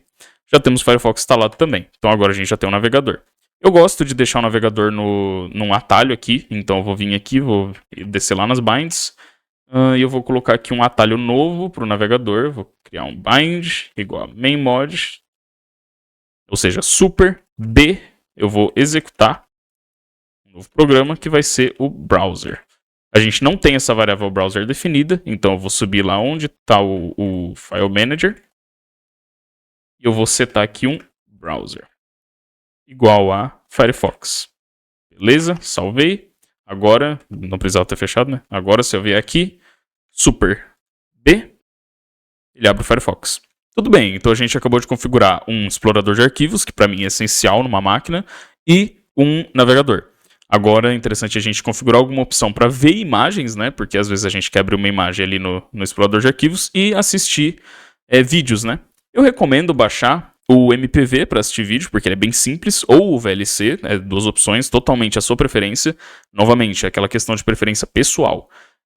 já temos o Firefox instalado também. Então agora a gente já tem um navegador. Eu gosto de deixar o navegador num atalho aqui, então eu vou vir aqui, vou descer lá nas binds. E eu vou colocar aqui um atalho novo para o navegador. Vou criar um bind igual a main mod. Ou seja, super B. Eu vou executar um novo programa que vai ser o browser. A gente não tem essa variável browser definida. Então eu vou subir lá onde está o File Manager. E eu vou setar aqui um browser. Igual a Firefox. Beleza? Salvei. Agora, não precisava ter fechado, né? Agora, se eu vier aqui, super B, ele abre o Firefox. Tudo bem, então a gente acabou de configurar um explorador de arquivos, que para mim é essencial numa máquina, e um navegador. Agora é interessante a gente configurar alguma opção para ver imagens, né? Porque às vezes a gente quer abrir uma imagem ali no explorador de arquivos e assistir vídeos, né? Eu recomendo baixar o MPV para assistir vídeo, porque ele é bem simples, ou o VLC, duas opções, totalmente a sua preferência. Novamente, é aquela questão de preferência pessoal.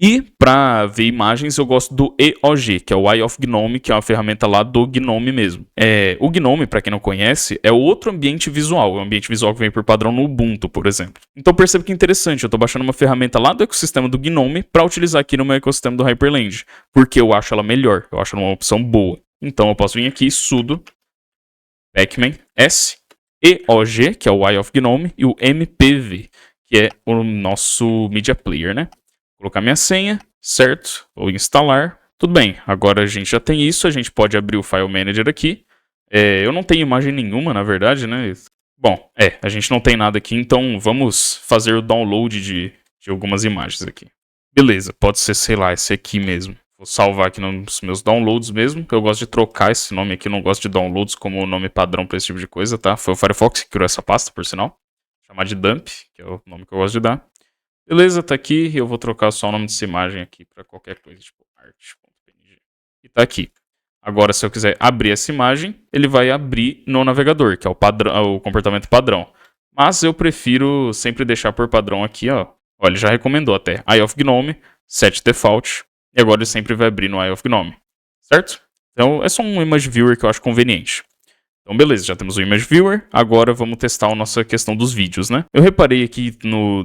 E para ver imagens eu gosto do EOG, que é o Eye of Gnome, que é uma ferramenta lá do Gnome mesmo. O Gnome, para quem não conhece, é outro ambiente visual, é um ambiente visual que vem por padrão no Ubuntu, por exemplo. Então perceba que é interessante, eu estou baixando uma ferramenta lá do ecossistema do Gnome para utilizar aqui no meu ecossistema do Hyperland, porque eu acho ela melhor, eu acho ela uma opção boa. Então eu posso vir aqui, sudo pacman s EOG, que é o Eye of Gnome, e o MPV, que é o nosso Media Player, né? Colocar minha senha, certo? Vou instalar. Tudo bem, agora a gente já tem isso, a gente pode abrir o File Manager aqui. Eu não tenho imagem nenhuma, na verdade, né? Bom, a gente não tem nada aqui, então vamos fazer o download de algumas imagens aqui. Beleza, pode ser, sei lá, esse aqui mesmo. Vou salvar aqui nos meus downloads mesmo, que eu gosto de trocar esse nome aqui, eu não gosto de downloads como nome padrão para esse tipo de coisa, tá? Foi o Firefox que criou essa pasta, por sinal. Vou chamar de dump, que é o nome que eu gosto de dar. Beleza, tá aqui, eu vou trocar só o nome dessa imagem aqui para qualquer coisa, tipo art.png. E tá aqui. Agora, se eu quiser abrir essa imagem, ele vai abrir no navegador, que é o padrão, o comportamento padrão. Mas eu prefiro sempre deixar por padrão aqui, ó. Olha, ele já recomendou até. Eye of Gnome, set default. E agora ele sempre vai abrir no Eye of Gnome. Certo? Então, é só um image viewer que eu acho conveniente. Então, beleza, já temos o Image Viewer, agora vamos testar a nossa questão dos vídeos, né? Eu reparei aqui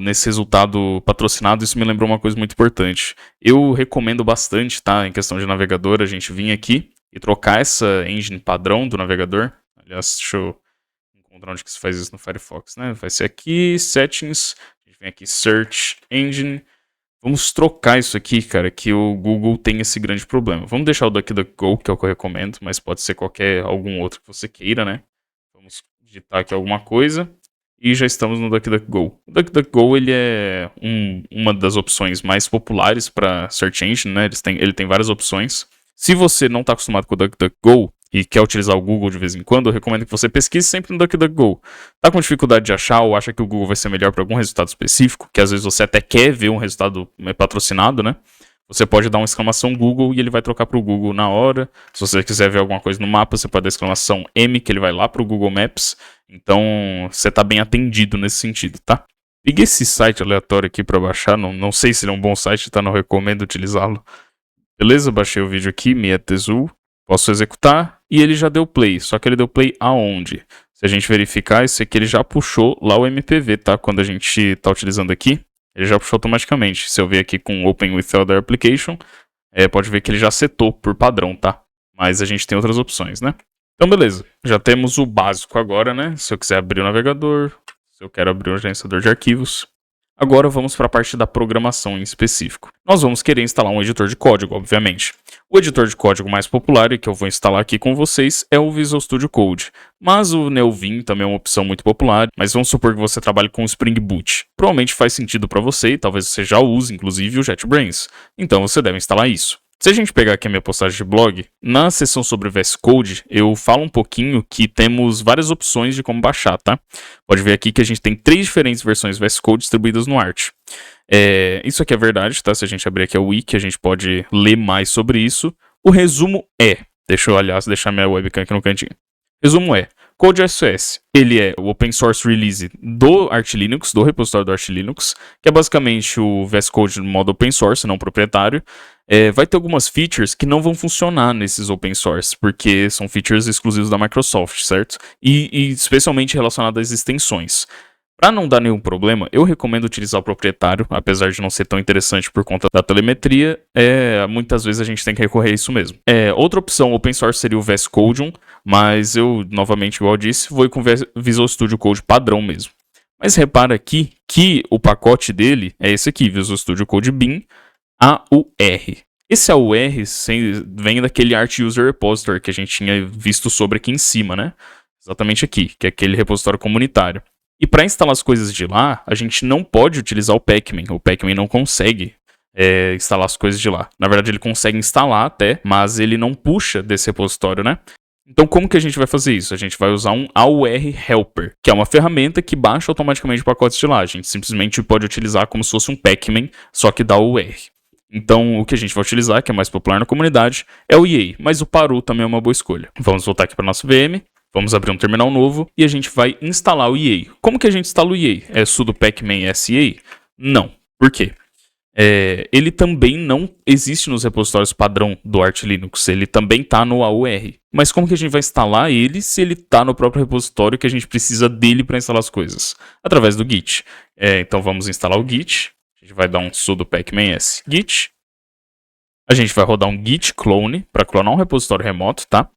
nesse resultado patrocinado, isso me lembrou uma coisa muito importante. Eu recomendo bastante, tá, em questão de navegador, a gente vir aqui e trocar essa engine padrão do navegador. Aliás, deixa eu encontrar onde que se faz isso no Firefox, né? Vai ser aqui, Settings, a gente vem aqui, Search Engine. Vamos trocar isso aqui, cara, que o Google tem esse grande problema. Vamos deixar o DuckDuckGo, que é o que eu recomendo, mas pode ser algum outro que você queira, né? Vamos digitar aqui alguma coisa e já estamos no DuckDuckGo. O DuckDuckGo, ele é uma das opções mais populares para Search Engine, né? Ele tem várias opções. Se você não está acostumado com o DuckDuckGo e quer utilizar o Google de vez em quando, eu recomendo que você pesquise sempre no DuckDuckGo. Tá com dificuldade de achar ou acha que o Google vai ser melhor para algum resultado específico, que às vezes você até quer ver um resultado patrocinado, né? Você pode dar uma exclamação Google e ele vai trocar para o Google na hora. Se você quiser ver alguma coisa no mapa, você pode dar exclamação M, que ele vai lá para o Google Maps. Então, você tá bem atendido nesse sentido, tá? Peguei esse site aleatório aqui para baixar, não sei se ele é um bom site, tá? Não recomendo utilizá-lo. Beleza, baixei o vídeo aqui, Mietezul. Posso executar e ele já deu play. Só que ele deu play aonde? Se a gente verificar, esse aqui ele já puxou lá o MPV, tá? Quando a gente está utilizando aqui, ele já puxou automaticamente. Se eu ver aqui com Open with Other Application, pode ver que ele já setou por padrão, tá? Mas a gente tem outras opções, né? Então, beleza. Já temos o básico agora, né? Se eu quiser abrir o navegador, se eu quero abrir o gerenciador de arquivos. Agora vamos para a parte da programação em específico. Nós vamos querer instalar um editor de código, obviamente. O editor de código mais popular e que eu vou instalar aqui com vocês é o Visual Studio Code. Mas o Neovim também é uma opção muito popular, mas vamos supor que você trabalhe com o Spring Boot. Provavelmente faz sentido para você e talvez você já use, inclusive, o JetBrains. Então você deve instalar isso. Se a gente pegar aqui a minha postagem de blog, na seção sobre VS Code, eu falo um pouquinho que temos várias opções de como baixar, tá? Pode ver aqui que a gente tem 3 diferentes versões VS Code distribuídas no Arch. Isso aqui é verdade, tá? Se a gente abrir aqui a wiki, a gente pode ler mais sobre isso. O resumo deixa eu, aliás, deixar minha webcam aqui no cantinho. Resumo CodeSS, ele é o open source release do Arch Linux, do repositório do Arch Linux, que é basicamente o VS Code no modo open source, não proprietário. Vai ter algumas features que não vão funcionar nesses open source, porque são features exclusivos da Microsoft, certo? E especialmente relacionadas às extensões. Para não dar nenhum problema, eu recomendo utilizar o proprietário, apesar de não ser tão interessante por conta da telemetria, muitas vezes a gente tem que recorrer a isso mesmo. Outra opção open source seria o VS Code, mas eu, novamente, igual eu disse, vou com o Visual Studio Code padrão mesmo. Mas repara aqui que o pacote dele é esse aqui, Visual Studio Code Bin AUR. Esse AUR vem daquele Arch User Repository que a gente tinha visto sobre aqui em cima, né? Exatamente aqui, que é aquele repositório comunitário. E para instalar as coisas de lá, a gente não pode utilizar o Pacman. O Pacman não consegue instalar as coisas de lá. Na verdade, ele consegue instalar até, mas ele não puxa desse repositório, né? Então, como que a gente vai fazer isso? A gente vai usar um AUR Helper, que é uma ferramenta que baixa automaticamente pacotes de lá. A gente simplesmente pode utilizar como se fosse um Pacman, só que da AUR. Então, o que a gente vai utilizar, que é mais popular na comunidade, é o EA, mas o Paru também é uma boa escolha. Vamos voltar aqui para nossa VM, vamos abrir um terminal novo e a gente vai instalar o EA. Como que a gente instala o EA? É sudo pacman SEA? Não. Por quê? Ele também não existe nos repositórios padrão do Arch Linux, ele também está no AUR. Mas como que a gente vai instalar ele se ele está no próprio repositório que a gente precisa dele para instalar as coisas? Através do Git. Então vamos instalar o Git, a gente vai dar um sudo pacman s git, a gente vai rodar um git clone para clonar um repositório remoto, tá?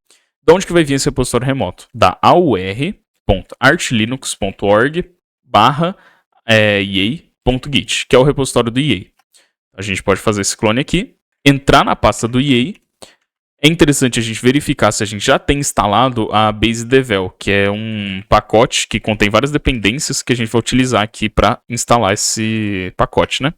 De onde que vai vir esse repositório remoto? Da aur.archlinux.org/ea.git, que é o repositório do EA. A gente pode fazer esse clone aqui, entrar na pasta do EA. É interessante a gente verificar se a gente já tem instalado a BaseDevel, que é um pacote que contém várias dependências que a gente vai utilizar aqui para instalar esse pacote, né?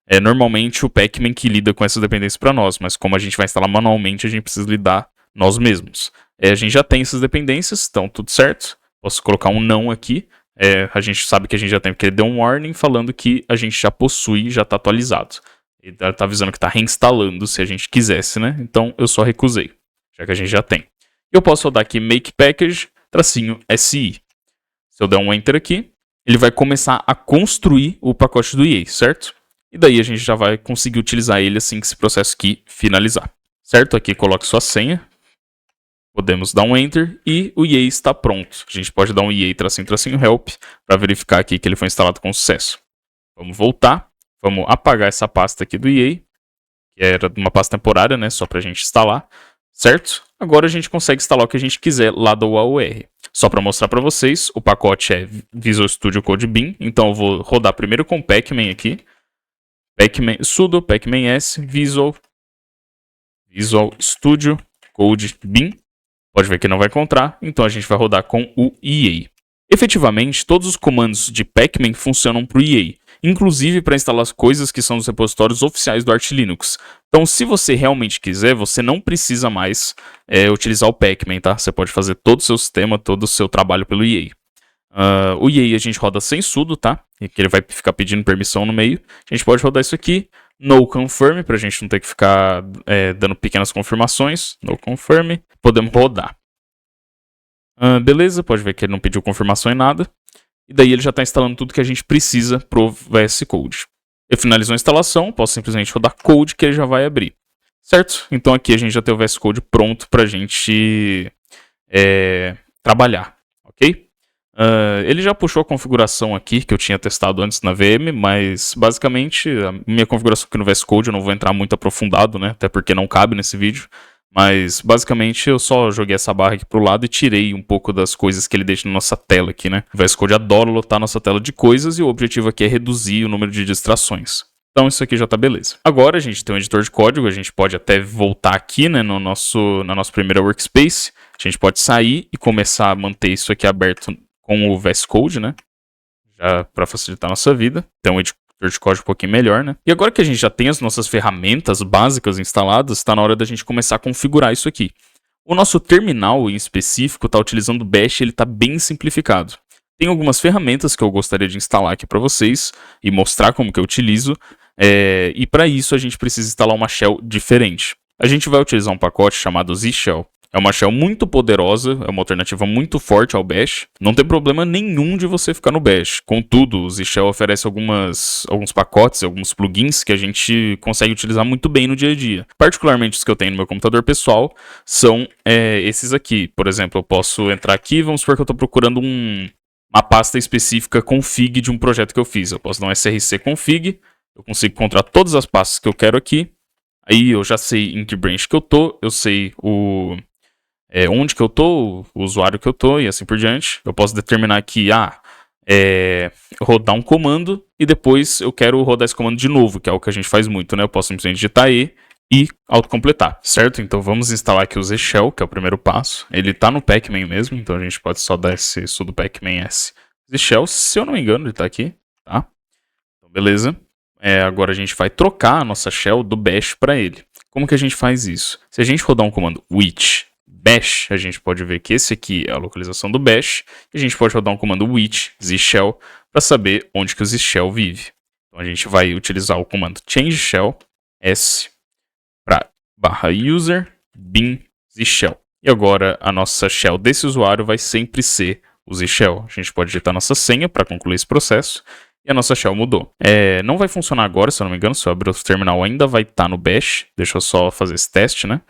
É normalmente o Pacman que lida com essas dependências para nós, mas como a gente vai instalar manualmente, a gente precisa lidar nós mesmos. A gente já tem essas dependências, então tudo certo. Posso colocar um não aqui. A gente sabe que a gente já tem, porque ele deu um warning falando que a gente já possui, já está atualizado. Ele tá avisando que está reinstalando se a gente quisesse, né? Então eu só recusei, já que a gente já tem. Eu posso rodar aqui make package -si. Se eu der um enter aqui, ele vai começar a construir o pacote do EA, certo? E daí a gente já vai conseguir utilizar ele assim que esse processo aqui finalizar. Certo? Aqui coloque sua senha. Podemos dar um enter e o EA está pronto. A gente pode dar um EA --help para verificar aqui que ele foi instalado com sucesso. Vamos voltar. Vamos apagar essa pasta aqui do EA, que era uma pasta temporária, né, só para a gente instalar, certo? Agora a gente consegue instalar o que a gente quiser lá do AUR. Só para mostrar para vocês, o pacote é Visual Studio Code Bin, então eu vou rodar primeiro com o Pacman aqui, sudo pacman s Visual Studio Code Bin. Pode ver que não vai encontrar, então a gente vai rodar com o EA. Efetivamente, todos os comandos de Pacman funcionam para o EA, inclusive para instalar as coisas que são os repositórios oficiais do Arch Linux. Então, se você realmente quiser, você não precisa mais utilizar o Pacman, tá? Você pode fazer todo o seu sistema, todo o seu trabalho pelo EA. O EA a gente roda sem sudo, tá? E que ele vai ficar pedindo permissão no meio. A gente pode rodar isso aqui, no confirm, para a gente não ter que ficar dando pequenas confirmações. No confirm, podemos rodar. Beleza, pode ver que ele não pediu confirmação em nada. E daí ele já está instalando tudo que a gente precisa pro VS Code. Eu finalizou a instalação, posso simplesmente rodar code que ele já vai abrir. Certo? Então aqui a gente já tem o VS Code pronto para a gente trabalhar, ok? Ele já puxou a configuração aqui que eu tinha testado antes na VM, mas basicamente a minha configuração aqui no VS Code eu não vou entrar muito aprofundado, né? Até porque não cabe nesse vídeo. Mas, basicamente, eu só joguei essa barra aqui pro lado e tirei um pouco das coisas que ele deixa na nossa tela aqui, né? O VS Code adora lotar a nossa tela de coisas e o objetivo aqui é reduzir o número de distrações. Então, isso aqui já tá beleza. Agora, a gente tem um editor de código, a gente pode até voltar aqui, né, na nossa primeira workspace. A gente pode sair e começar a manter isso aqui aberto com o VS Code, né? Já para facilitar a nossa vida. Então, um editor de código um pouquinho melhor, né? E agora que a gente já tem as nossas ferramentas básicas instaladas, está na hora da gente começar a configurar isso aqui. O nosso terminal em específico está utilizando o Bash, ele está bem simplificado. Tem algumas ferramentas que eu gostaria de instalar aqui para vocês e mostrar como que eu utilizo. E para isso a gente precisa instalar uma shell diferente. A gente vai utilizar um pacote chamado Z-Shell. É uma shell muito poderosa, é uma alternativa muito forte ao Bash. Não tem problema nenhum de você ficar no Bash. Contudo, o Z-Shell oferece alguns pacotes, alguns plugins que a gente consegue utilizar muito bem no dia a dia. Particularmente os que eu tenho no meu computador pessoal são esses aqui. Por exemplo, eu posso entrar aqui, vamos supor que eu estou procurando uma pasta específica config de um projeto que eu fiz. Eu posso dar um src config, eu consigo encontrar todas as pastas que eu quero aqui. Aí eu já sei em que branch que eu tô, eu sei onde que eu tô, o usuário que eu tô e assim por diante. Eu posso determinar aqui, rodar um comando e depois eu quero rodar esse comando de novo, que é o que a gente faz muito, né? Eu posso simplesmente digitar e autocompletar, certo? Então vamos instalar aqui o Z-Shell, que é o primeiro passo. Ele tá no Pacman mesmo, então a gente pode só dar esse sudo pacman s Z-Shell, se eu não me engano ele tá aqui, tá? Então beleza. Agora a gente vai trocar a nossa shell do Bash para ele. Como que a gente faz isso? Se a gente rodar um comando which bash, a gente pode ver que esse aqui é a localização do bash, e a gente pode rodar um comando with zshell para saber onde que o zshell vive. Então a gente vai utilizar o comando change shell s para /user bin zshell. E agora a nossa shell desse usuário vai sempre ser o zshell. A gente pode digitar nossa senha para concluir esse processo. E a nossa shell mudou. Não vai funcionar agora, se eu não me engano. Se eu abrir o terminal ainda vai estar no bash. Deixa eu só fazer esse teste, né?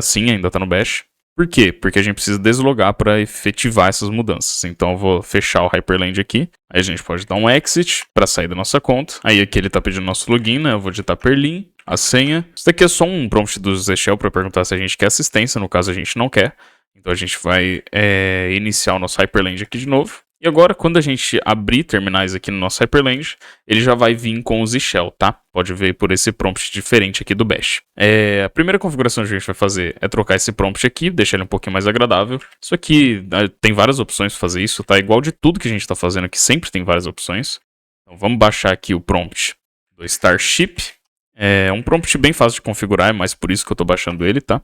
Sim, ainda está no bash. Por quê? Porque a gente precisa deslogar para efetivar essas mudanças. Então eu vou fechar o Hyperland aqui. Aí a gente pode dar um exit para sair da nossa conta. Aí aqui ele está pedindo nosso login, né? Eu vou digitar perlin, a senha. Isso daqui é só um prompt do zshell para perguntar se a gente quer assistência. No caso a gente não quer. Então a gente vai iniciar o nosso Hyperland aqui de novo. E agora, quando a gente abrir terminais aqui no nosso Hyperland, ele já vai vir com o zshell, tá? Pode ver por esse prompt diferente aqui do bash. A primeira configuração que a gente vai fazer é trocar esse prompt aqui, deixar ele um pouquinho mais agradável. Isso aqui tem várias opções para fazer isso, tá? Igual de tudo que a gente está fazendo aqui, sempre tem várias opções. Então vamos baixar aqui o prompt do Starship. É um prompt bem fácil de configurar, é mais por isso que eu estou baixando ele, tá?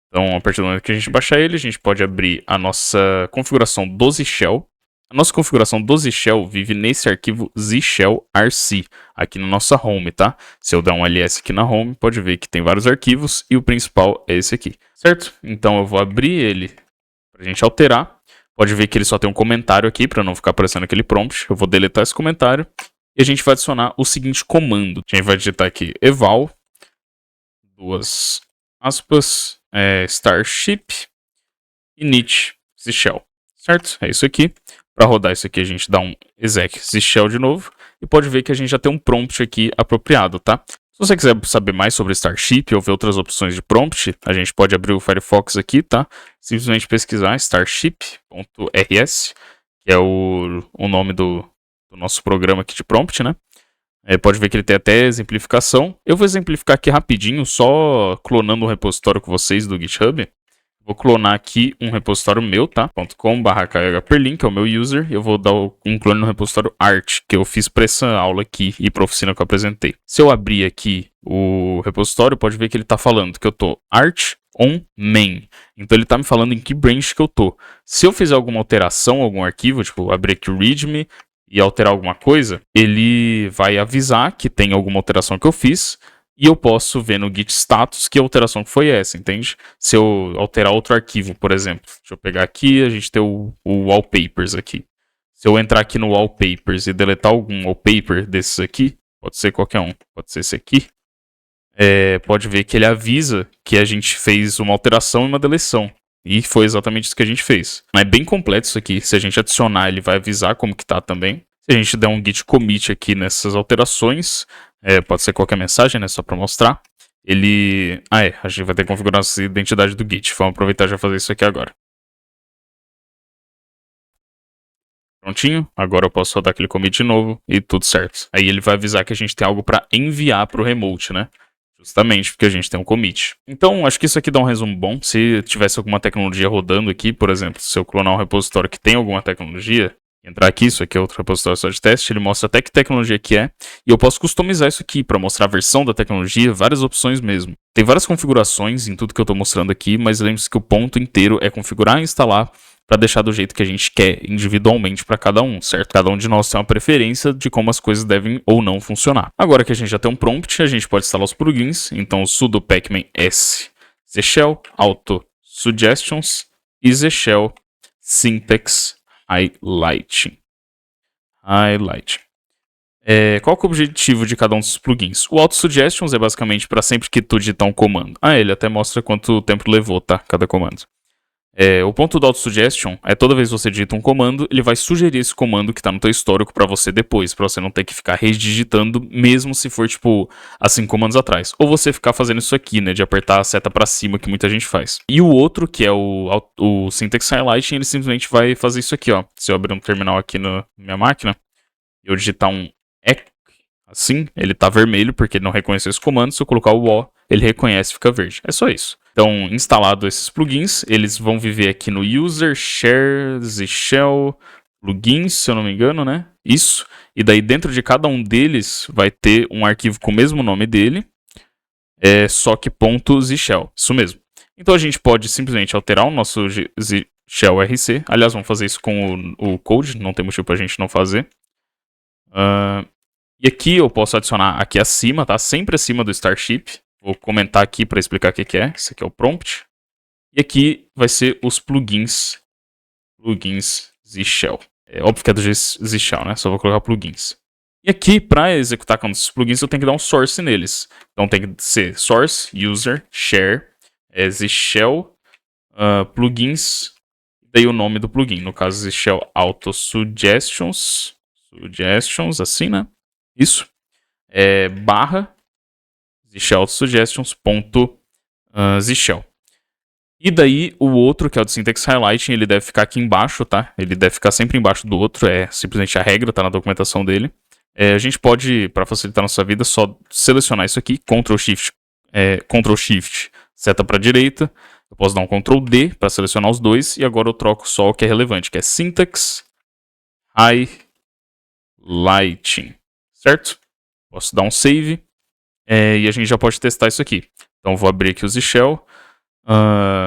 Então, a partir do momento que a gente baixar ele, a gente pode abrir a nossa configuração do zshell. A nossa configuração do zshell vive nesse arquivo zshell.rc, aqui na nossa home, tá? Se eu der um ls aqui na home, pode ver que tem vários arquivos e o principal é esse aqui, certo? Então eu vou abrir ele pra gente alterar. Pode ver que ele só tem um comentário aqui para não ficar aparecendo aquele prompt. Eu vou deletar esse comentário e a gente vai adicionar o seguinte comando. A gente vai digitar aqui eval, duas aspas, Starship init zshell, certo? É isso aqui. Para rodar isso aqui, a gente dá um exec zshell de novo. E pode ver que a gente já tem um prompt aqui apropriado, tá? Se você quiser saber mais sobre Starship ou ver outras opções de prompt, a gente pode abrir o Firefox aqui, tá? Simplesmente pesquisar starship.rs, que é o nome do nosso programa aqui de prompt, né? Pode ver que ele tem até exemplificação. Eu vou exemplificar aqui rapidinho, só clonando o repositório com vocês do GitHub. Vou clonar aqui um repositório meu, tá? .com/khperlin, que é o meu user. Eu vou dar um clone no repositório art, que eu fiz para essa aula aqui e para a oficina que eu apresentei. Se eu abrir aqui o repositório, pode ver que ele está falando que eu tô art on main. Então ele está me falando em que branch que eu tô. Se eu fizer alguma alteração, algum arquivo, tipo abrir aqui o readme e alterar alguma coisa, ele vai avisar que tem alguma alteração que eu fiz. E eu posso ver no git status que alteração que foi essa, entende? Se eu alterar outro arquivo, por exemplo. Deixa eu pegar aqui, a gente tem o wallpapers aqui. Se eu entrar aqui no wallpapers e deletar algum wallpaper desses aqui, pode ser qualquer um, pode ser esse aqui. Pode ver que ele avisa que a gente fez uma alteração e uma deleção. E foi exatamente isso que a gente fez. É bem completo isso aqui. Se a gente adicionar, ele vai avisar como que tá também. Se a gente der um git commit aqui nessas alterações, pode ser qualquer mensagem, né? Só para mostrar. A gente vai ter que configurar a identidade do git. Vamos aproveitar e já fazer isso aqui agora. Prontinho. Agora eu posso rodar aquele commit de novo e tudo certo. Aí ele vai avisar que a gente tem algo para enviar para o remote, né? Justamente porque a gente tem um commit. Então, acho que isso aqui dá um resumo bom. Se tivesse alguma tecnologia rodando aqui, por exemplo, se eu clonar um repositório que tem alguma tecnologia, entrar aqui, isso aqui é outro repositório só de teste, ele mostra até que tecnologia que é, e eu posso customizar isso aqui para mostrar a versão da tecnologia, várias opções mesmo. Tem várias configurações em tudo que eu estou mostrando aqui, mas lembre-se que o ponto inteiro é configurar e instalar para deixar do jeito que a gente quer, individualmente para cada um, certo? Cada um de nós tem uma preferência de como as coisas devem ou não funcionar. Agora que a gente já tem um prompt, a gente pode instalar os plugins, então sudo pacman s zshell auto suggestions e zshell syntax highlighting. Qual que é o objetivo de cada um dos plugins? O Auto Suggestions é basicamente para sempre que tu digitar um comando. Ele até mostra quanto tempo levou, tá? Cada comando. O ponto do Auto Suggestion é toda vez que você digita um comando, ele vai sugerir esse comando que está no teu histórico para você depois, para você não ter que ficar redigitando, mesmo se for tipo há 5 comandos atrás. Ou você ficar fazendo isso aqui, né, de apertar a seta para cima que muita gente faz. E o outro, que é o Syntax Highlighting, ele simplesmente vai fazer isso aqui, ó. Se eu abrir um terminal aqui na minha máquina, e eu digitar um EC, assim, ele tá vermelho porque ele não reconheceu esse comando. Se eu colocar o O, ele reconhece e fica verde. É só isso. Então, instalado esses plugins, eles vão viver aqui no user, share, zshell, plugins, se eu não me engano, né? Isso. E daí dentro de cada um deles vai ter um arquivo com o mesmo nome dele, só que .zshell. Isso mesmo. Então a gente pode simplesmente alterar o nosso shell RC. Aliás, vamos fazer isso com o code, não tem motivo pra gente não fazer. E aqui eu posso adicionar aqui acima, tá? Sempre acima do Starship. Vou comentar aqui para explicar o que é. Esse aqui é o prompt. E aqui vai ser os plugins Z-Shell. É óbvio que é do Z-Shell, né? Só vou colocar plugins. E aqui, para executar com esses plugins, eu tenho que dar um source neles. Então tem que ser source, user, share, Z-Shell, plugins, daí o nome do plugin. No caso, Z-Shell Auto Suggestions, assim, né? Isso. Barra Z-Shell Suggestions ponto Z-Shell. E daí o outro, que é o de Syntax Highlighting, ele deve ficar aqui embaixo, tá? Ele deve ficar sempre embaixo do outro, é simplesmente a regra, tá na documentação dele. A gente pode, para facilitar a nossa vida, só selecionar isso aqui, Ctrl Shift, seta para direita. Eu posso dar um Ctrl D para selecionar os dois, e agora eu troco só o que é relevante, que é Syntax Highlighting, certo? Posso dar um save, e a gente já pode testar isso aqui. Então vou abrir aqui o Z-Shell.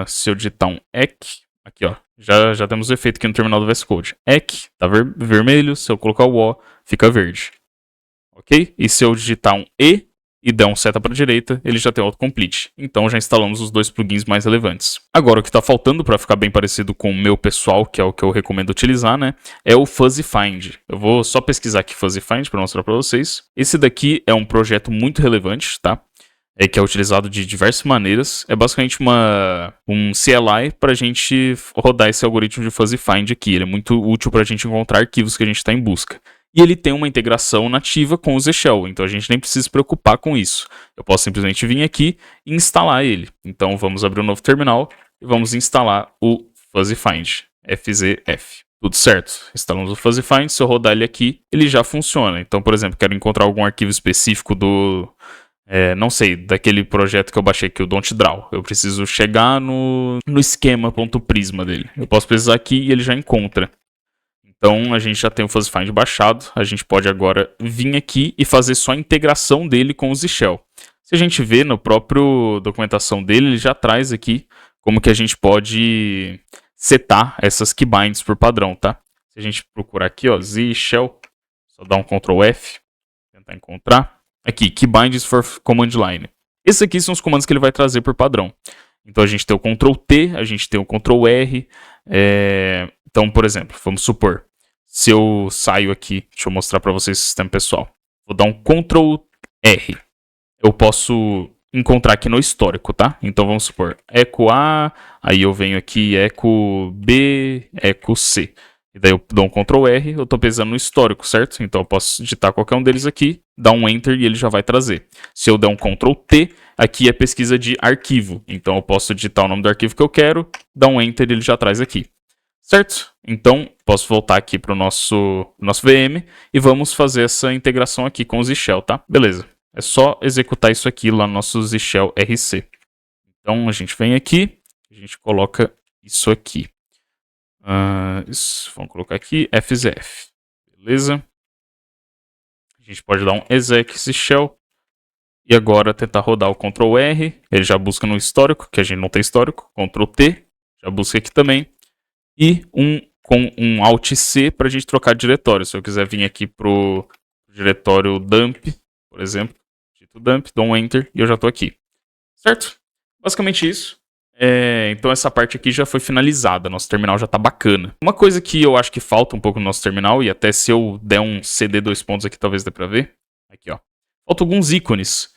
Se eu digitar um EC, aqui ó, já temos o efeito aqui no terminal do VS Code. EC tá vermelho, se eu colocar o O, fica verde. Ok? E se eu digitar um E e der um seta para a direita, ele já tem autocomplete. Então já instalamos os dois plugins mais relevantes. Agora o que está faltando para ficar bem parecido com o meu pessoal, que é o que eu recomendo utilizar, né, é o Fuzzy Find. Eu vou só pesquisar aqui Fuzzy Find para mostrar para vocês. Esse daqui é um projeto muito relevante, tá? Que é utilizado de diversas maneiras. É basicamente um CLI para a gente rodar esse algoritmo de Fuzzy Find aqui. Ele é muito útil para a gente encontrar arquivos que a gente está em busca. E ele tem uma integração nativa com o Z-Shell, então a gente nem precisa se preocupar com isso. Eu posso simplesmente vir aqui e instalar ele. Então vamos abrir um novo terminal e vamos instalar o Fuzzy Find, FZF. Tudo certo, instalamos o Fuzzy Find, se eu rodar ele aqui, ele já funciona. Então, por exemplo, quero encontrar algum arquivo específico do... não sei, daquele projeto que eu baixei aqui, o Don't Draw. Eu preciso chegar no esquema.prisma dele. Eu posso precisar aqui e ele já encontra. Então a gente já tem o Fuzzy Find baixado. A gente pode agora vir aqui e fazer só a integração dele com o Z-Shell. Se a gente vê no próprio documentação dele, ele já traz aqui como que a gente pode setar essas keybinds por padrão, tá? Se a gente procurar aqui, ó, Z-Shell, só dar um Ctrl F, tentar encontrar. Aqui, keybinds for command line. Esses aqui são os comandos que ele vai trazer por padrão. Então a gente tem o Ctrl T, a gente tem o Ctrl R. Então, por exemplo, vamos supor, se eu saio aqui, deixa eu mostrar para vocês o sistema pessoal. Vou dar um Ctrl R. Eu posso encontrar aqui no histórico, tá? Então vamos supor, echo A, aí eu venho aqui, echo B, echo C. E daí eu dou um Ctrl R, eu estou pesando no histórico, certo? Então eu posso digitar qualquer um deles aqui, dar um Enter e ele já vai trazer. Se eu der um Ctrl T, aqui é pesquisa de arquivo. Então eu posso digitar o nome do arquivo que eu quero, dar um Enter e ele já traz aqui. Certo? Então posso voltar aqui para o nosso VM e vamos fazer essa integração aqui com o Z-Shell, tá? Beleza. É só executar isso aqui lá no nosso Z-Shell RC. Então a gente vem aqui, a gente coloca isso aqui. Vamos colocar aqui FZF. Beleza? A gente pode dar um exec Z-Shell. E agora tentar rodar o Ctrl R. Ele já busca no histórico, que a gente não tem histórico. Ctrl T, já busca aqui também. E com um Alt C para a gente trocar de diretório. Se eu quiser vir aqui pro diretório dump, por exemplo, digito dump, dou um Enter e eu já estou aqui. Certo? Basicamente isso. Então essa parte aqui já foi finalizada, nosso terminal já está bacana. Uma coisa que eu acho que falta um pouco no nosso terminal, e até se eu der um CD 2 pontos aqui talvez dê para ver. Aqui ó, faltam alguns ícones.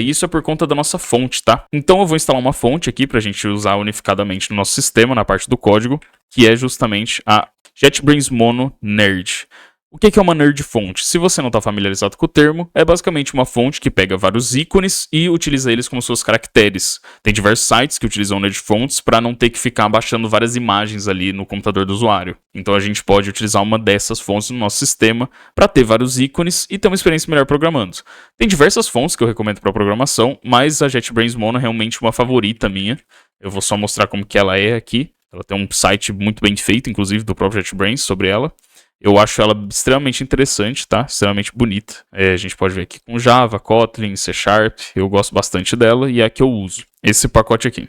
Isso é por conta da nossa fonte, tá? Então eu vou instalar uma fonte aqui pra gente usar unificadamente no nosso sistema, na parte do código, que é justamente a JetBrains Mono Nerd. O que é uma nerd fonte? Se você não está familiarizado com o termo, é basicamente uma fonte que pega vários ícones e utiliza eles como seus caracteres. Tem diversos sites que utilizam nerd fonts para não ter que ficar baixando várias imagens ali no computador do usuário. Então a gente pode utilizar uma dessas fontes no nosso sistema para ter vários ícones e ter uma experiência melhor programando. Tem diversas fontes que eu recomendo para programação, mas a JetBrains Mono é realmente uma favorita minha. Eu vou só mostrar como que ela é aqui. Ela tem um site muito bem feito, inclusive, do próprio JetBrains sobre ela. Eu acho ela extremamente interessante, tá? Extremamente bonita. A gente pode ver aqui com Java, Kotlin, C Sharp. Eu gosto bastante dela e é a que eu uso. Esse pacote aqui.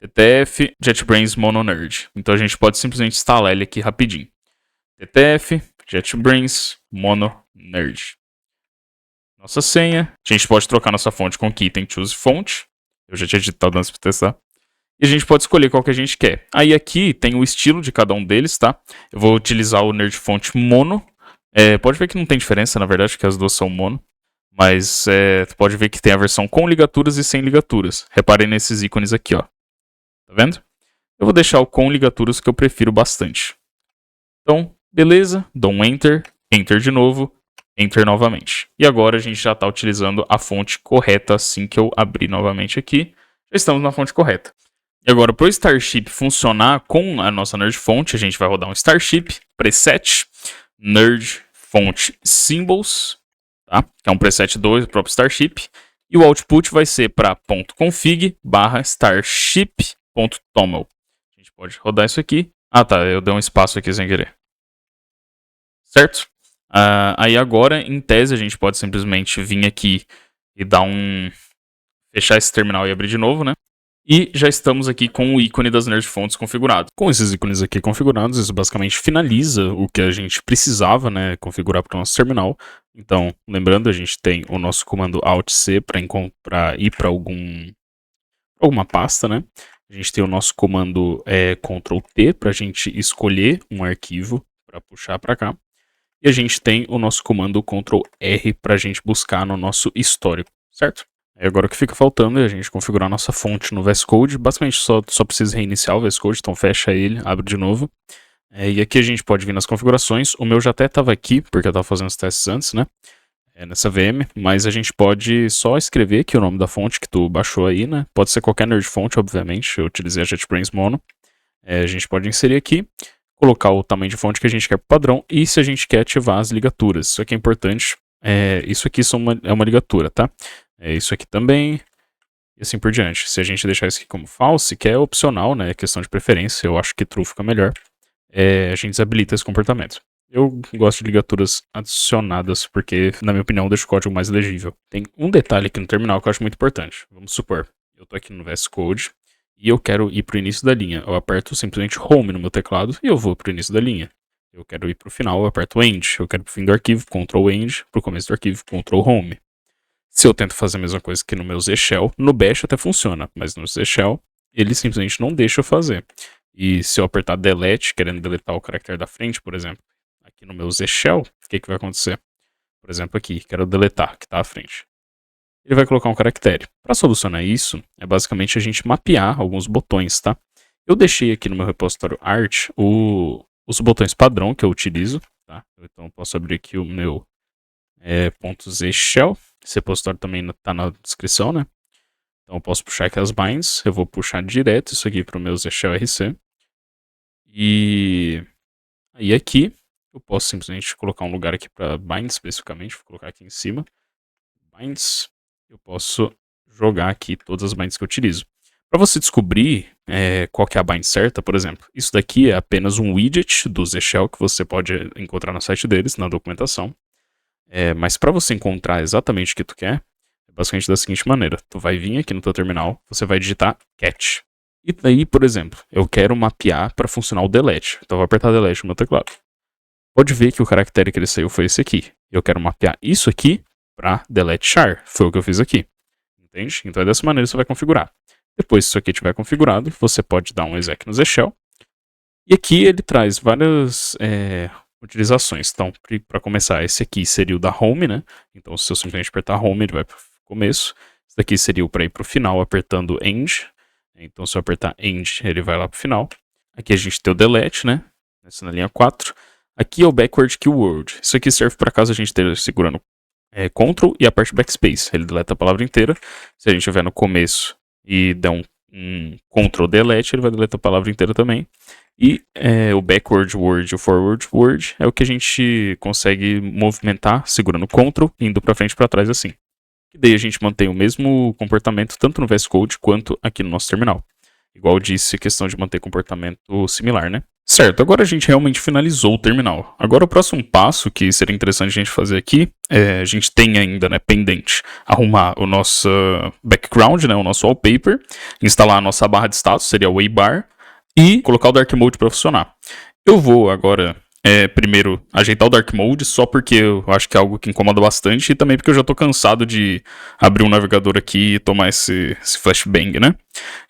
ttf JetBrains MonoNerd. Então a gente pode simplesmente instalar ele aqui rapidinho. ttf JetBrains MonoNerd. Nossa senha. A gente pode trocar nossa fonte com Kitten Choose Font. Eu já tinha digitado antes para testar. E a gente pode escolher qual que a gente quer. Aí aqui tem o estilo de cada um deles, tá? Eu vou utilizar o Nerd Font Mono. Pode ver que não tem diferença, na verdade, que as duas são mono. Mas tu pode ver que tem a versão com ligaturas e sem ligaturas. Reparem nesses ícones aqui, ó. Tá vendo? Eu vou deixar o com ligaturas que eu prefiro bastante. Então, beleza. Dou um Enter. Enter de novo. Enter novamente. E agora a gente já está utilizando a fonte correta assim que eu abrir novamente aqui. Já estamos na fonte correta. E agora, para o Starship funcionar com a nossa Nerd Font, a gente vai rodar um Starship, preset, Nerd Font Symbols, tá? Que é um preset do próprio Starship. E o output vai ser para .config/starship.toml. A gente pode rodar isso aqui. Ah, tá, eu dei um espaço aqui sem querer. Certo? Aí agora, em tese, a gente pode simplesmente vir aqui e dar fechar esse terminal e abrir de novo, né? E já estamos aqui com o ícone das Nerd Fonts configurado. Com esses ícones aqui configurados, isso basicamente finaliza o que a gente precisava, né, configurar para o nosso terminal. Então, lembrando, a gente tem o nosso comando Alt+C para ir para alguma pasta, né? A gente tem o nosso comando Ctrl+T para a gente escolher um arquivo para puxar para cá. E a gente tem o nosso comando Ctrl+R para a gente buscar no nosso histórico, certo? Aí agora o que fica faltando é a gente configurar a nossa fonte no VS Code. Basicamente só precisa reiniciar o VS Code, então fecha ele, abre de novo. E aqui a gente pode vir nas configurações. O meu já até estava aqui, porque eu estava fazendo os testes antes, né? Nessa VM, mas a gente pode só escrever aqui o nome da fonte que tu baixou aí, né? Pode ser qualquer Nerd Font, obviamente. Eu utilizei a JetBrains Mono. A gente pode inserir aqui, colocar o tamanho de fonte que a gente quer para padrão e se a gente quer ativar as ligaturas. Isso aqui é importante. Isso aqui é uma ligatura, tá? Isso aqui também, e assim por diante. Se a gente deixar isso aqui como false, que é opcional, né? É questão de preferência, eu acho que true fica melhor. A gente desabilita esse comportamento. Eu gosto de ligaturas adicionadas, porque, na minha opinião, deixa o código mais legível. Tem um detalhe aqui no terminal que eu acho muito importante. Vamos supor, eu tô aqui no VS Code e eu quero ir pro início da linha. Eu aperto simplesmente Home no meu teclado e eu vou pro início da linha. Eu quero ir pro final, eu aperto End. Eu quero pro fim do arquivo, Ctrl End. Pro começo do arquivo, Ctrl Home. Se eu tento fazer a mesma coisa que no meu Z Shell, no Bash até funciona, mas no Z Shell ele simplesmente não deixa eu fazer. E se eu apertar Delete, querendo deletar o caractere da frente, por exemplo, aqui no meu Z Shell, o que vai acontecer? Por exemplo aqui, quero deletar, que está à frente. Ele vai colocar um caractere. Para solucionar isso, é basicamente a gente mapear alguns botões, tá? Eu deixei aqui no meu repositório art os botões padrão que eu utilizo, tá? Então eu posso abrir aqui o meu .z shell. Esse repositório também está na descrição, né? Então eu posso puxar aqui as binds. Eu vou puxar direto isso aqui para o meu Z Shell RC. E aí aqui eu posso simplesmente colocar um lugar aqui para binds especificamente. Vou colocar aqui em cima. Binds. Eu posso jogar aqui todas as binds que eu utilizo. Para você descobrir qual que é a bind certa, por exemplo, isso daqui é apenas um widget do Z Shell que você pode encontrar no site deles, na documentação. Mas para você encontrar exatamente o que tu quer, é basicamente da seguinte maneira. Tu vai vir aqui no teu terminal, você vai digitar cat. E daí, por exemplo, eu quero mapear para funcionar o delete. Então eu vou apertar delete no meu teclado. Pode ver que o caractere que ele saiu foi esse aqui. Eu quero mapear isso aqui para delete char. Foi o que eu fiz aqui. Entende? Então é dessa maneira que você vai configurar. Depois que isso aqui estiver configurado, você pode dar um exec no Z Shell. E aqui ele traz várias utilizações. Então, para começar, esse aqui seria o da home, né? Então, se eu simplesmente apertar home, ele vai para o começo. Esse daqui seria o para ir para o final, apertando end. Então, se eu apertar end, ele vai lá para o final. Aqui a gente tem o delete, né? Essa na linha 4. Aqui é o backward keyword. Isso aqui serve para caso a gente esteja segurando Ctrl e aperte backspace. Ele deleta a palavra inteira. Se a gente estiver no começo e der um Ctrl delete, ele vai deletar a palavra inteira também. E o backward word e o forward word é o que a gente consegue movimentar segurando Ctrl e indo para frente e para trás assim. E daí a gente mantém o mesmo comportamento tanto no VS Code quanto aqui no nosso terminal. Igual eu disse, a questão de manter comportamento similar, né? Certo, agora a gente realmente finalizou o terminal. Agora o próximo passo que seria interessante a gente fazer aqui, a gente tem ainda, né, pendente, arrumar o nosso background, né, o nosso wallpaper, instalar a nossa barra de status, seria o Waybar, e colocar o Dark Mode para funcionar. Eu vou agora primeiro ajeitar o Dark Mode, só porque eu acho que é algo que incomoda bastante, e também porque eu já tô cansado de abrir um navegador aqui e tomar esse flashbang, né?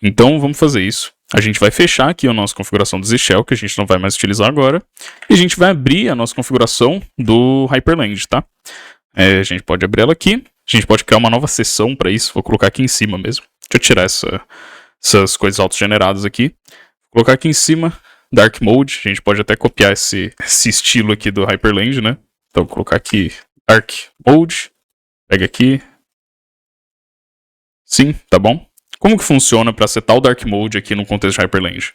Então vamos fazer isso. A gente vai fechar aqui a nossa configuração do Z-Shell, que a gente não vai mais utilizar agora, e a gente vai abrir a nossa configuração do Hyperland, tá? A gente pode abrir ela aqui, a gente pode criar uma nova seção para isso, vou colocar aqui em cima mesmo. Deixa eu tirar essas coisas autogeneradas aqui. Vou colocar aqui em cima, Dark Mode, a gente pode até copiar esse estilo aqui do Hyperland, né? Então vou colocar aqui Dark Mode, pega aqui. Sim, tá bom? Como que funciona para setar o Dark Mode aqui no contexto de Hyperland?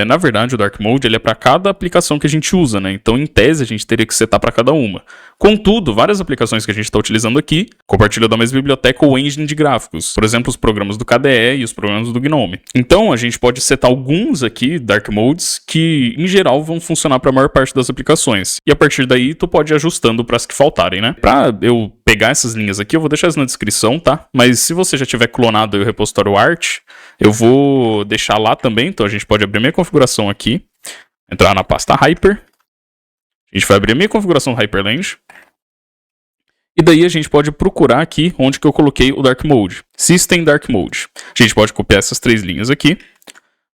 Na verdade, o Dark Mode ele é para cada aplicação que a gente usa, né? Então, em tese, a gente teria que setar para cada uma. Contudo, várias aplicações que a gente está utilizando aqui compartilham da mesma biblioteca ou engine de gráficos. Por exemplo, os programas do KDE e os programas do GNOME. Então, a gente pode setar alguns aqui, Dark Modes, que, em geral, vão funcionar para a maior parte das aplicações. E a partir daí, tu pode ir ajustando para as que faltarem, né? Para eu pegar essas linhas aqui, eu vou deixar isso na descrição, tá? Mas se você já tiver clonado aí o repositório Art, eu vou deixar lá também, então a gente pode abrir minha configuração aqui, entrar na pasta Hyper, a gente vai abrir a minha configuração Hyperland, e daí a gente pode procurar aqui onde que eu coloquei o Dark Mode, System Dark Mode. A gente pode copiar essas 3 linhas aqui,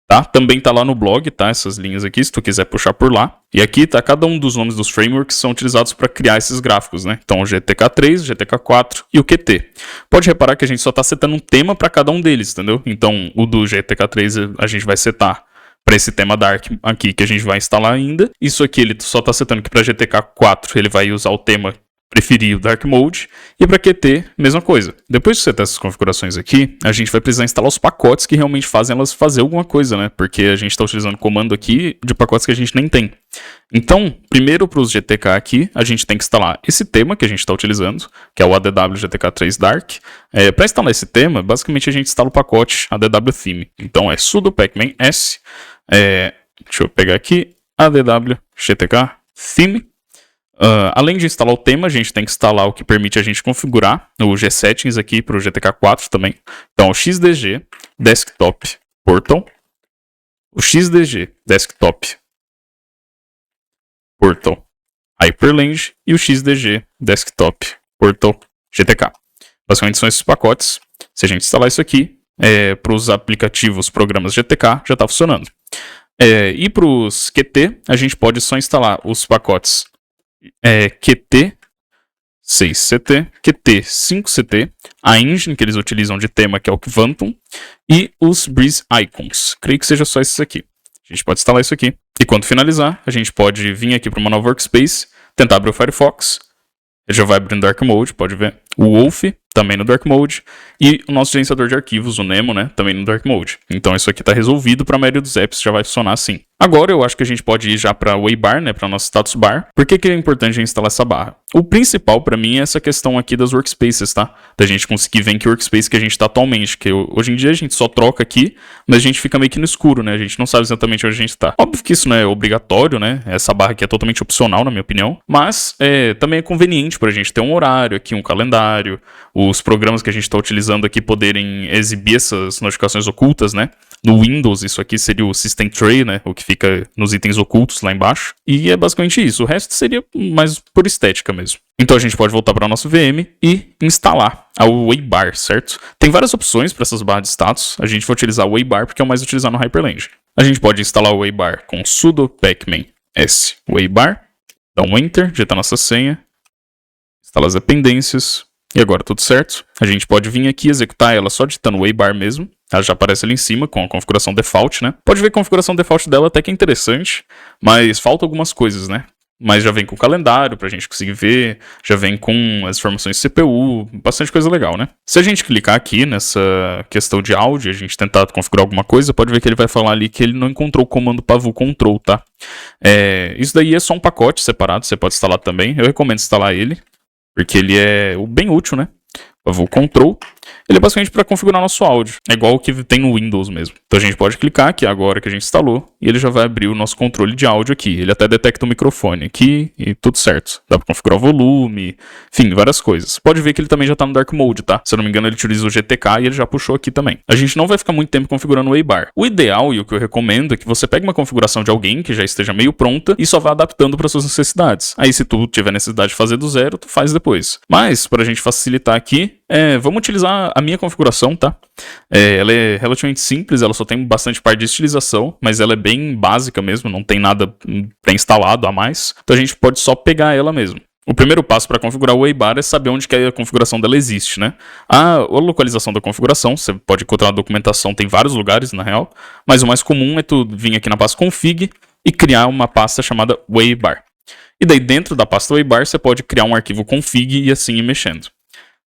tá? Também tá lá no blog, tá? Essas linhas aqui, se tu quiser puxar por lá. E aqui tá cada um dos nomes dos frameworks que são utilizados para criar esses gráficos, né? Então o GTK3, o GTK4 e o Qt. Pode reparar que a gente só tá setando um tema para cada um deles, entendeu? Então o do GTK3 a gente vai setar para esse tema Dark aqui que a gente vai instalar ainda. Isso aqui ele só tá setando que para GTK4 ele vai usar o tema preferir o Dark Mode, e para Qt, mesma coisa. Depois de setar essas configurações aqui, a gente vai precisar instalar os pacotes que realmente fazem elas fazer alguma coisa, né? Porque a gente está utilizando comando aqui de pacotes que a gente nem tem. Então, primeiro para os GTK aqui, a gente tem que instalar esse tema que a gente está utilizando, que é o ADW GTK3 Dark. Para instalar esse tema, basicamente a gente instala o pacote ADW Theme. Então é sudo pacman s, deixa eu pegar aqui, ADW GTK Theme. Além de instalar o tema, a gente tem que instalar o que permite a gente configurar o G-Settings aqui para o GTK4 também. Então, o XDG Desktop Portal, o XDG Desktop Portal Hyperland e o XDG Desktop Portal GTK. Basicamente são esses pacotes. Se a gente instalar isso aqui, para os aplicativos, programas GTK, já está funcionando. E para os Qt, a gente pode só instalar os pacotes Qt 6CT, Qt 5CT, a engine que eles utilizam de tema, que é o Quantum, e os Breeze Icons. Creio que seja só esses aqui. A gente pode instalar isso aqui. E quando finalizar, a gente pode vir aqui para uma nova workspace, tentar abrir o Firefox. Ele já vai abrir no Dark Mode, pode ver. O Wolf, também no Dark Mode. E o nosso gerenciador de arquivos, o Nemo, né, também no Dark Mode. Então isso aqui está resolvido para a maioria dos apps, já vai funcionar assim. Agora eu acho que a gente pode ir já para o Waybar, né, para nosso status bar. Por que é importante instalar essa barra? O principal para mim é essa questão aqui das workspaces, tá? Da gente conseguir ver em que workspace que a gente está atualmente. Que hoje em dia a gente só troca aqui, mas a gente fica meio que no escuro, né? A gente não sabe exatamente onde a gente está. Óbvio que isso não é obrigatório, né? Essa barra aqui é totalmente opcional, na minha opinião. Mas também é conveniente para a gente ter um horário aqui, um calendário, os programas que a gente está utilizando aqui poderem exibir essas notificações ocultas, né? No Windows, isso aqui seria o System Tray, né? O que fica nos itens ocultos lá embaixo. E é basicamente isso. O resto seria mais por estética mesmo. Então a gente pode voltar para a nossa VM e instalar a Waybar, certo? Tem várias opções para essas barras de status. A gente vai utilizar o Waybar porque é o mais utilizado no Hyperland. A gente pode instalar o Waybar com sudo pacman s Waybar. Dá um Enter, digita a nossa senha. Instala as dependências. E agora tudo certo. A gente pode vir aqui e executar ela só digitando Waybar mesmo. Ela já aparece ali em cima com a configuração default, né? Pode ver que a configuração default dela até que é interessante, mas falta algumas coisas, né? Mas já vem com o calendário pra gente conseguir ver, já vem com as informações de CPU, bastante coisa legal, né? Se a gente clicar aqui nessa questão de áudio, a gente tentar configurar alguma coisa, pode ver que ele vai falar ali que ele não encontrou o comando pavu control, tá? Isso daí é só um pacote separado, você pode instalar também. Eu recomendo instalar ele, porque ele é bem útil, né? Pavu control. Ele é basicamente para configurar nosso áudio. É igual o que tem no Windows mesmo. Então a gente pode clicar aqui agora que a gente instalou e ele já vai abrir o nosso controle de áudio aqui. Ele até detecta o microfone aqui e tudo certo. Dá para configurar o volume, enfim, várias coisas. Pode ver que ele também já tá no Dark Mode, tá? Se eu não me engano, ele utiliza o GTK e ele já puxou aqui também. A gente não vai ficar muito tempo configurando o Waybar. O ideal e o que eu recomendo é que você pegue uma configuração de alguém que já esteja meio pronta e só vá adaptando para suas necessidades. Aí se tu tiver necessidade de fazer do zero, tu faz depois. Mas, para a gente facilitar aqui, vamos utilizar a minha configuração, tá? Ela é relativamente simples, ela só tem bastante parte de estilização, mas ela é bem básica mesmo, não tem nada pré-instalado a mais. Então a gente pode só pegar ela mesmo. O primeiro passo para configurar o Waybar é saber onde que a configuração dela existe, né? A localização da configuração, você pode encontrar na documentação, tem vários lugares na real, mas o mais comum é tu vir aqui na pasta config e criar uma pasta chamada Waybar. E daí dentro da pasta Waybar você pode criar um arquivo config e assim ir mexendo.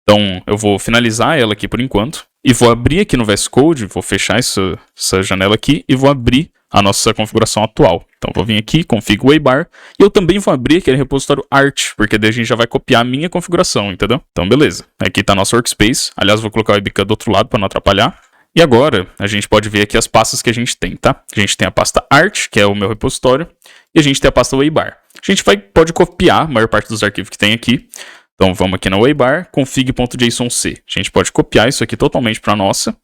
Então eu vou finalizar ela aqui por enquanto e vou abrir aqui no VS Code, vou fechar essa janela aqui e vou abrir a nossa configuração atual. Então vou vir aqui, config Waybar, e eu também vou abrir aquele repositório art, porque daí a gente já vai copiar a minha configuração, entendeu? Então beleza, aqui está nosso workspace, aliás vou colocar o webcam do outro lado para não atrapalhar. E agora a gente pode ver aqui as pastas que a gente tem, tá? A gente tem a pasta art, que é o meu repositório, e a gente tem a pasta Waybar. A gente pode copiar a maior parte dos arquivos que tem aqui. Então vamos aqui na Waybar, config.jsonc. A gente pode copiar isso aqui totalmente para a nossa.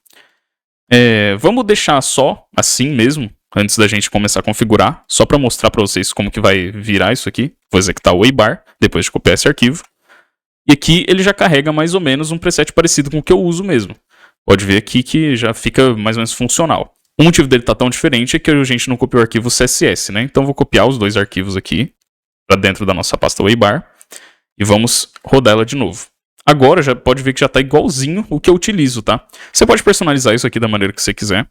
Vamos deixar só assim mesmo, antes da gente começar a configurar, só para mostrar para vocês como que vai virar isso aqui. Vou executar o Waybar, depois de copiar esse arquivo. E aqui ele já carrega mais ou menos um preset parecido com o que eu uso mesmo. Pode ver aqui que já fica mais ou menos funcional. O motivo dele estar tão diferente é que a gente não copiou o arquivo CSS, né? Então vou copiar os dois arquivos aqui para dentro da nossa pasta Waybar. E vamos rodar ela de novo. Agora já pode ver que já está igualzinho o que eu utilizo, tá? Você pode personalizar isso aqui da maneira que você quiser.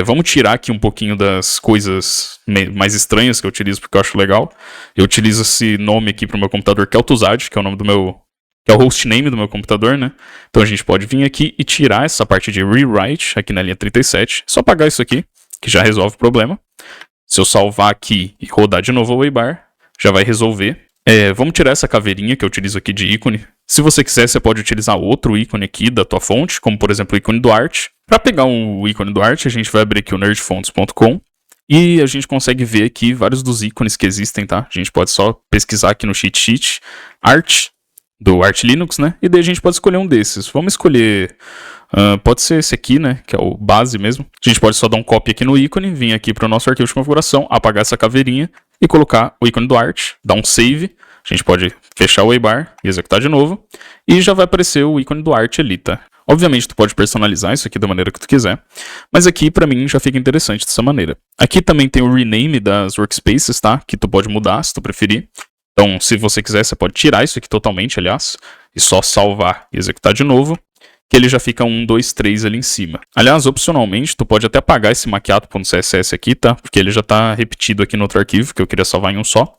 Vamos tirar aqui um pouquinho das coisas mais estranhas que eu utilizo, porque eu acho legal. Eu utilizo esse nome aqui para o meu computador, que é Altuzad, que é o nome do meu... que é o hostname do meu computador, né? Então a gente pode vir aqui e tirar essa parte de rewrite aqui na linha 37. Só apagar isso aqui, que já resolve o problema. Se eu salvar aqui e rodar de novo o Waybar, já vai resolver. Vamos tirar essa caveirinha que eu utilizo aqui de ícone. Se você quiser, você pode utilizar outro ícone aqui da tua fonte, como por exemplo o ícone do Art. Para pegar o ícone do Art, a gente vai abrir aqui o nerdfonts.com e a gente consegue ver aqui vários dos ícones que existem, tá? A gente pode só pesquisar aqui no cheat sheet Art, do Arch Linux, né? E daí a gente pode escolher um desses. Vamos escolher... pode ser esse aqui, né? Que é o base mesmo. A gente pode só dar um copy aqui no ícone, vir aqui para o nosso arquivo de configuração, apagar essa caveirinha e colocar o ícone do Art, dar um save. A gente pode fechar o Waybar e executar de novo. E já vai aparecer o ícone do Art ali, tá? Obviamente tu pode personalizar isso aqui da maneira que tu quiser. Mas aqui pra mim já fica interessante dessa maneira. Aqui também tem o rename das workspaces, tá? Que tu pode mudar se tu preferir. Então se você quiser, você pode tirar isso aqui totalmente, aliás. E só salvar e executar de novo. Que ele já fica 1, 2, 3 ali em cima. Aliás, opcionalmente, tu pode até apagar esse maquiato.css aqui, tá? Porque ele já tá repetido aqui no outro arquivo, que eu queria salvar em um só.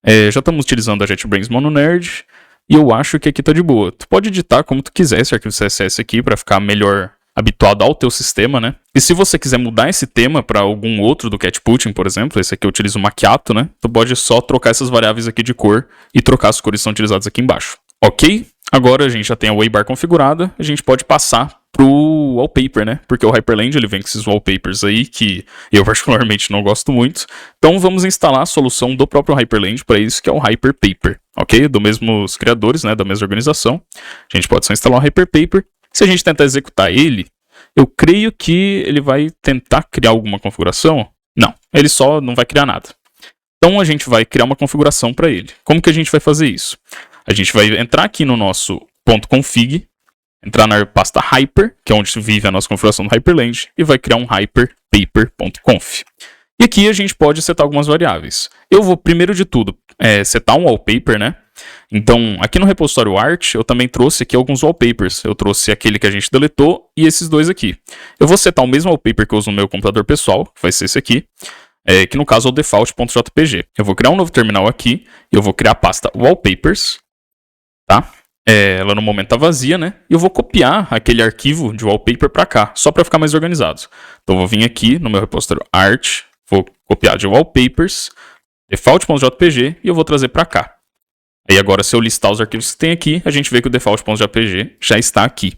Já estamos utilizando a JetBrains MonoNerd, e eu acho que aqui tá de boa. Tu pode editar como tu quiser esse arquivo CSS aqui, para ficar melhor habituado ao teu sistema, né? E se você quiser mudar esse tema para algum outro do Catputin, por exemplo, esse aqui eu utilizo o maquiato, né? Tu pode só trocar essas variáveis aqui de cor e trocar as cores que são utilizadas aqui embaixo. Ok? Agora a gente já tem a Waybar configurada, a gente pode passar pro wallpaper, né? Porque o Hyperland ele vem com esses wallpapers aí que eu particularmente não gosto muito. Então vamos instalar a solução do próprio Hyperland para isso, que é o Hyperpaper, ok? Do mesmos criadores, né? Da mesma organização. A gente pode só instalar o Hyperpaper. Se a gente tentar executar ele, eu creio que ele vai tentar criar alguma configuração. Não, ele só não vai criar nada. Então a gente vai criar uma configuração para ele. Como que a gente vai fazer isso? A gente vai entrar aqui no nosso .config, entrar na pasta Hyper, que é onde vive a nossa configuração do Hyperland, e vai criar um hyperpaper.conf. E aqui a gente pode setar algumas variáveis. Eu vou, primeiro de tudo, setar um wallpaper, né? Então, aqui no repositório Art, eu também trouxe aqui alguns wallpapers. Eu trouxe aquele que a gente deletou e esses dois aqui. Eu vou setar o mesmo wallpaper que eu uso no meu computador pessoal, que vai ser esse aqui. Que no caso é o default.jpg. Eu vou criar um novo terminal aqui, e eu vou criar a pasta wallpapers, tá? Ela no momento tá vazia, né? E eu vou copiar aquele arquivo de wallpaper para cá, só para ficar mais organizado. Então eu vou vir aqui no meu repositório art, vou copiar de wallpapers, default.jpg, e eu vou trazer para cá. Aí agora se eu listar os arquivos que tem aqui, a gente vê que o default.jpg já está aqui.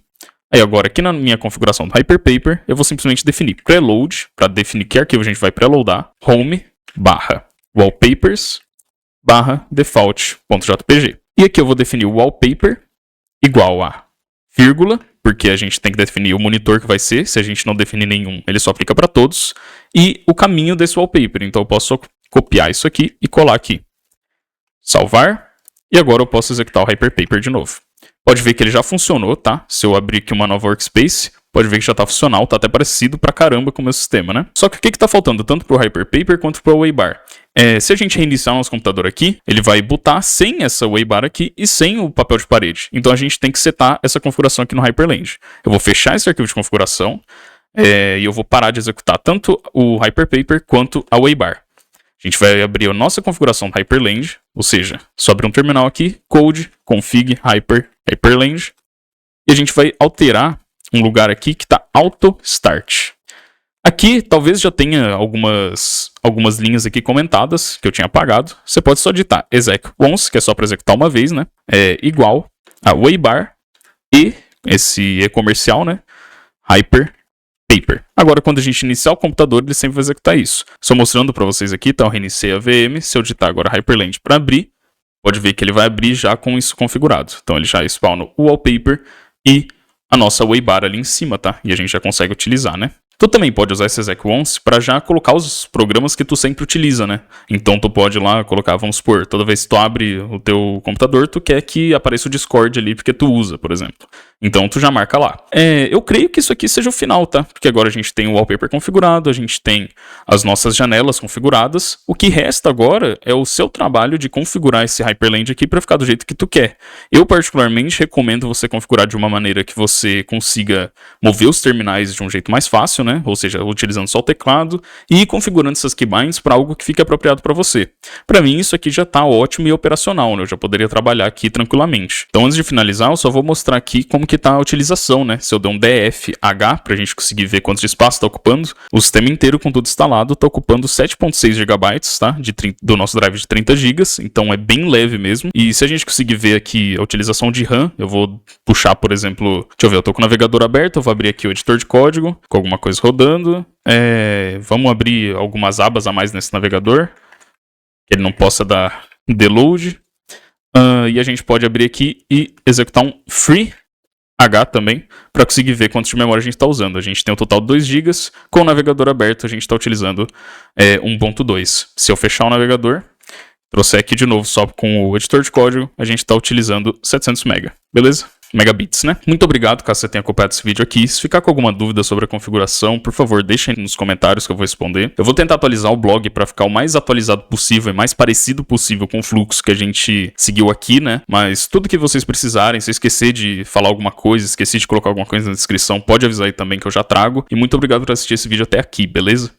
Aí agora aqui na minha configuração do Hyperpaper, eu vou simplesmente definir preload, para definir que arquivo a gente vai preloadar, home, /wallpapers, /default.jpg. E aqui eu vou definir o wallpaper igual a vírgula, porque a gente tem que definir o monitor que vai ser, se a gente não definir nenhum, ele só aplica para todos, e o caminho desse wallpaper. Então eu posso copiar isso aqui e colar aqui. Salvar, e agora eu posso executar o Hyperpaper de novo. Pode ver que ele já funcionou, tá? Se eu abrir aqui uma nova workspace, pode ver que já tá funcional, tá até parecido pra caramba com o meu sistema, né? Só que o que tá faltando tanto pro Hyperpaper quanto pro Waybar? Se a gente reiniciar o nosso computador aqui, ele vai botar sem essa Waybar aqui e sem o papel de parede. Então a gente tem que setar essa configuração aqui no Hyperland. Eu vou fechar esse arquivo de configuração e eu vou parar de executar tanto o Hyperpaper quanto a Waybar. A gente vai abrir a nossa configuração do Hyperland, ou seja, só abrir um terminal aqui, code, config, Hyperland, e a gente vai alterar um lugar aqui que está auto start. Aqui talvez já tenha algumas linhas aqui comentadas que eu tinha apagado. Você pode só digitar exec once, que é só para executar uma vez, né? Igual a Waybar e esse e comercial, né? Hyperpaper. Agora, quando a gente iniciar o computador, ele sempre vai executar isso. Só mostrando para vocês aqui, então eu reiniciei a VM. Se eu digitar agora Hyperland para abrir, pode ver que ele vai abrir já com isso configurado. Então ele já spawna o wallpaper e a nossa Waybar ali em cima, tá? E a gente já consegue utilizar, né? Tu também pode usar esse exec once para já colocar os programas que tu sempre utiliza, né? Então tu pode ir lá colocar, vamos supor, toda vez que tu abre o teu computador, tu quer que apareça o Discord ali porque tu usa, por exemplo. Então tu já marca lá. Eu creio que isso aqui seja o final, tá? Porque agora a gente tem o wallpaper configurado, a gente tem as nossas janelas configuradas. O que resta agora é o seu trabalho de configurar esse Hyperland aqui para ficar do jeito que tu quer. Eu particularmente recomendo você configurar de uma maneira que você consiga mover os terminais de um jeito mais fácil, né? Ou seja, utilizando só o teclado e ir configurando essas keybinds para algo que fique apropriado para você. Para mim, isso aqui já está ótimo e operacional, né? Eu já poderia trabalhar aqui tranquilamente. Então, antes de finalizar, eu só vou mostrar aqui como que está a utilização, né? Se eu der um DFH para a gente conseguir ver quanto de espaço está ocupando, o sistema inteiro com tudo instalado está ocupando 7.6 GB, tá? Do nosso drive de 30 GB, então é bem leve mesmo. E se a gente conseguir ver aqui a utilização de RAM, eu vou puxar, por exemplo, deixa eu ver, eu tô com o navegador aberto, eu vou abrir aqui o editor de código, com alguma coisa rodando. Vamos abrir algumas abas a mais nesse navegador, que ele não possa dar deload. E a gente pode abrir aqui e executar um free H também, para conseguir ver quanto de memória a gente está usando. A gente tem um total de 2 GB, com o navegador aberto a gente está utilizando 1.2. Se eu fechar o navegador, trouxer aqui de novo só com o editor de código, a gente está utilizando 700 MB, beleza? Megabits, né? Muito obrigado caso você tenha acompanhado esse vídeo aqui. Se ficar com alguma dúvida sobre a configuração, por favor, deixem nos comentários que eu vou responder. Eu vou tentar atualizar o blog para ficar o mais atualizado possível e mais parecido possível com o fluxo que a gente seguiu aqui, né? Mas tudo que vocês precisarem, se eu esquecer de falar alguma coisa, esqueci de colocar alguma coisa na descrição, pode avisar aí também que eu já trago. E muito obrigado por assistir esse vídeo até aqui, beleza?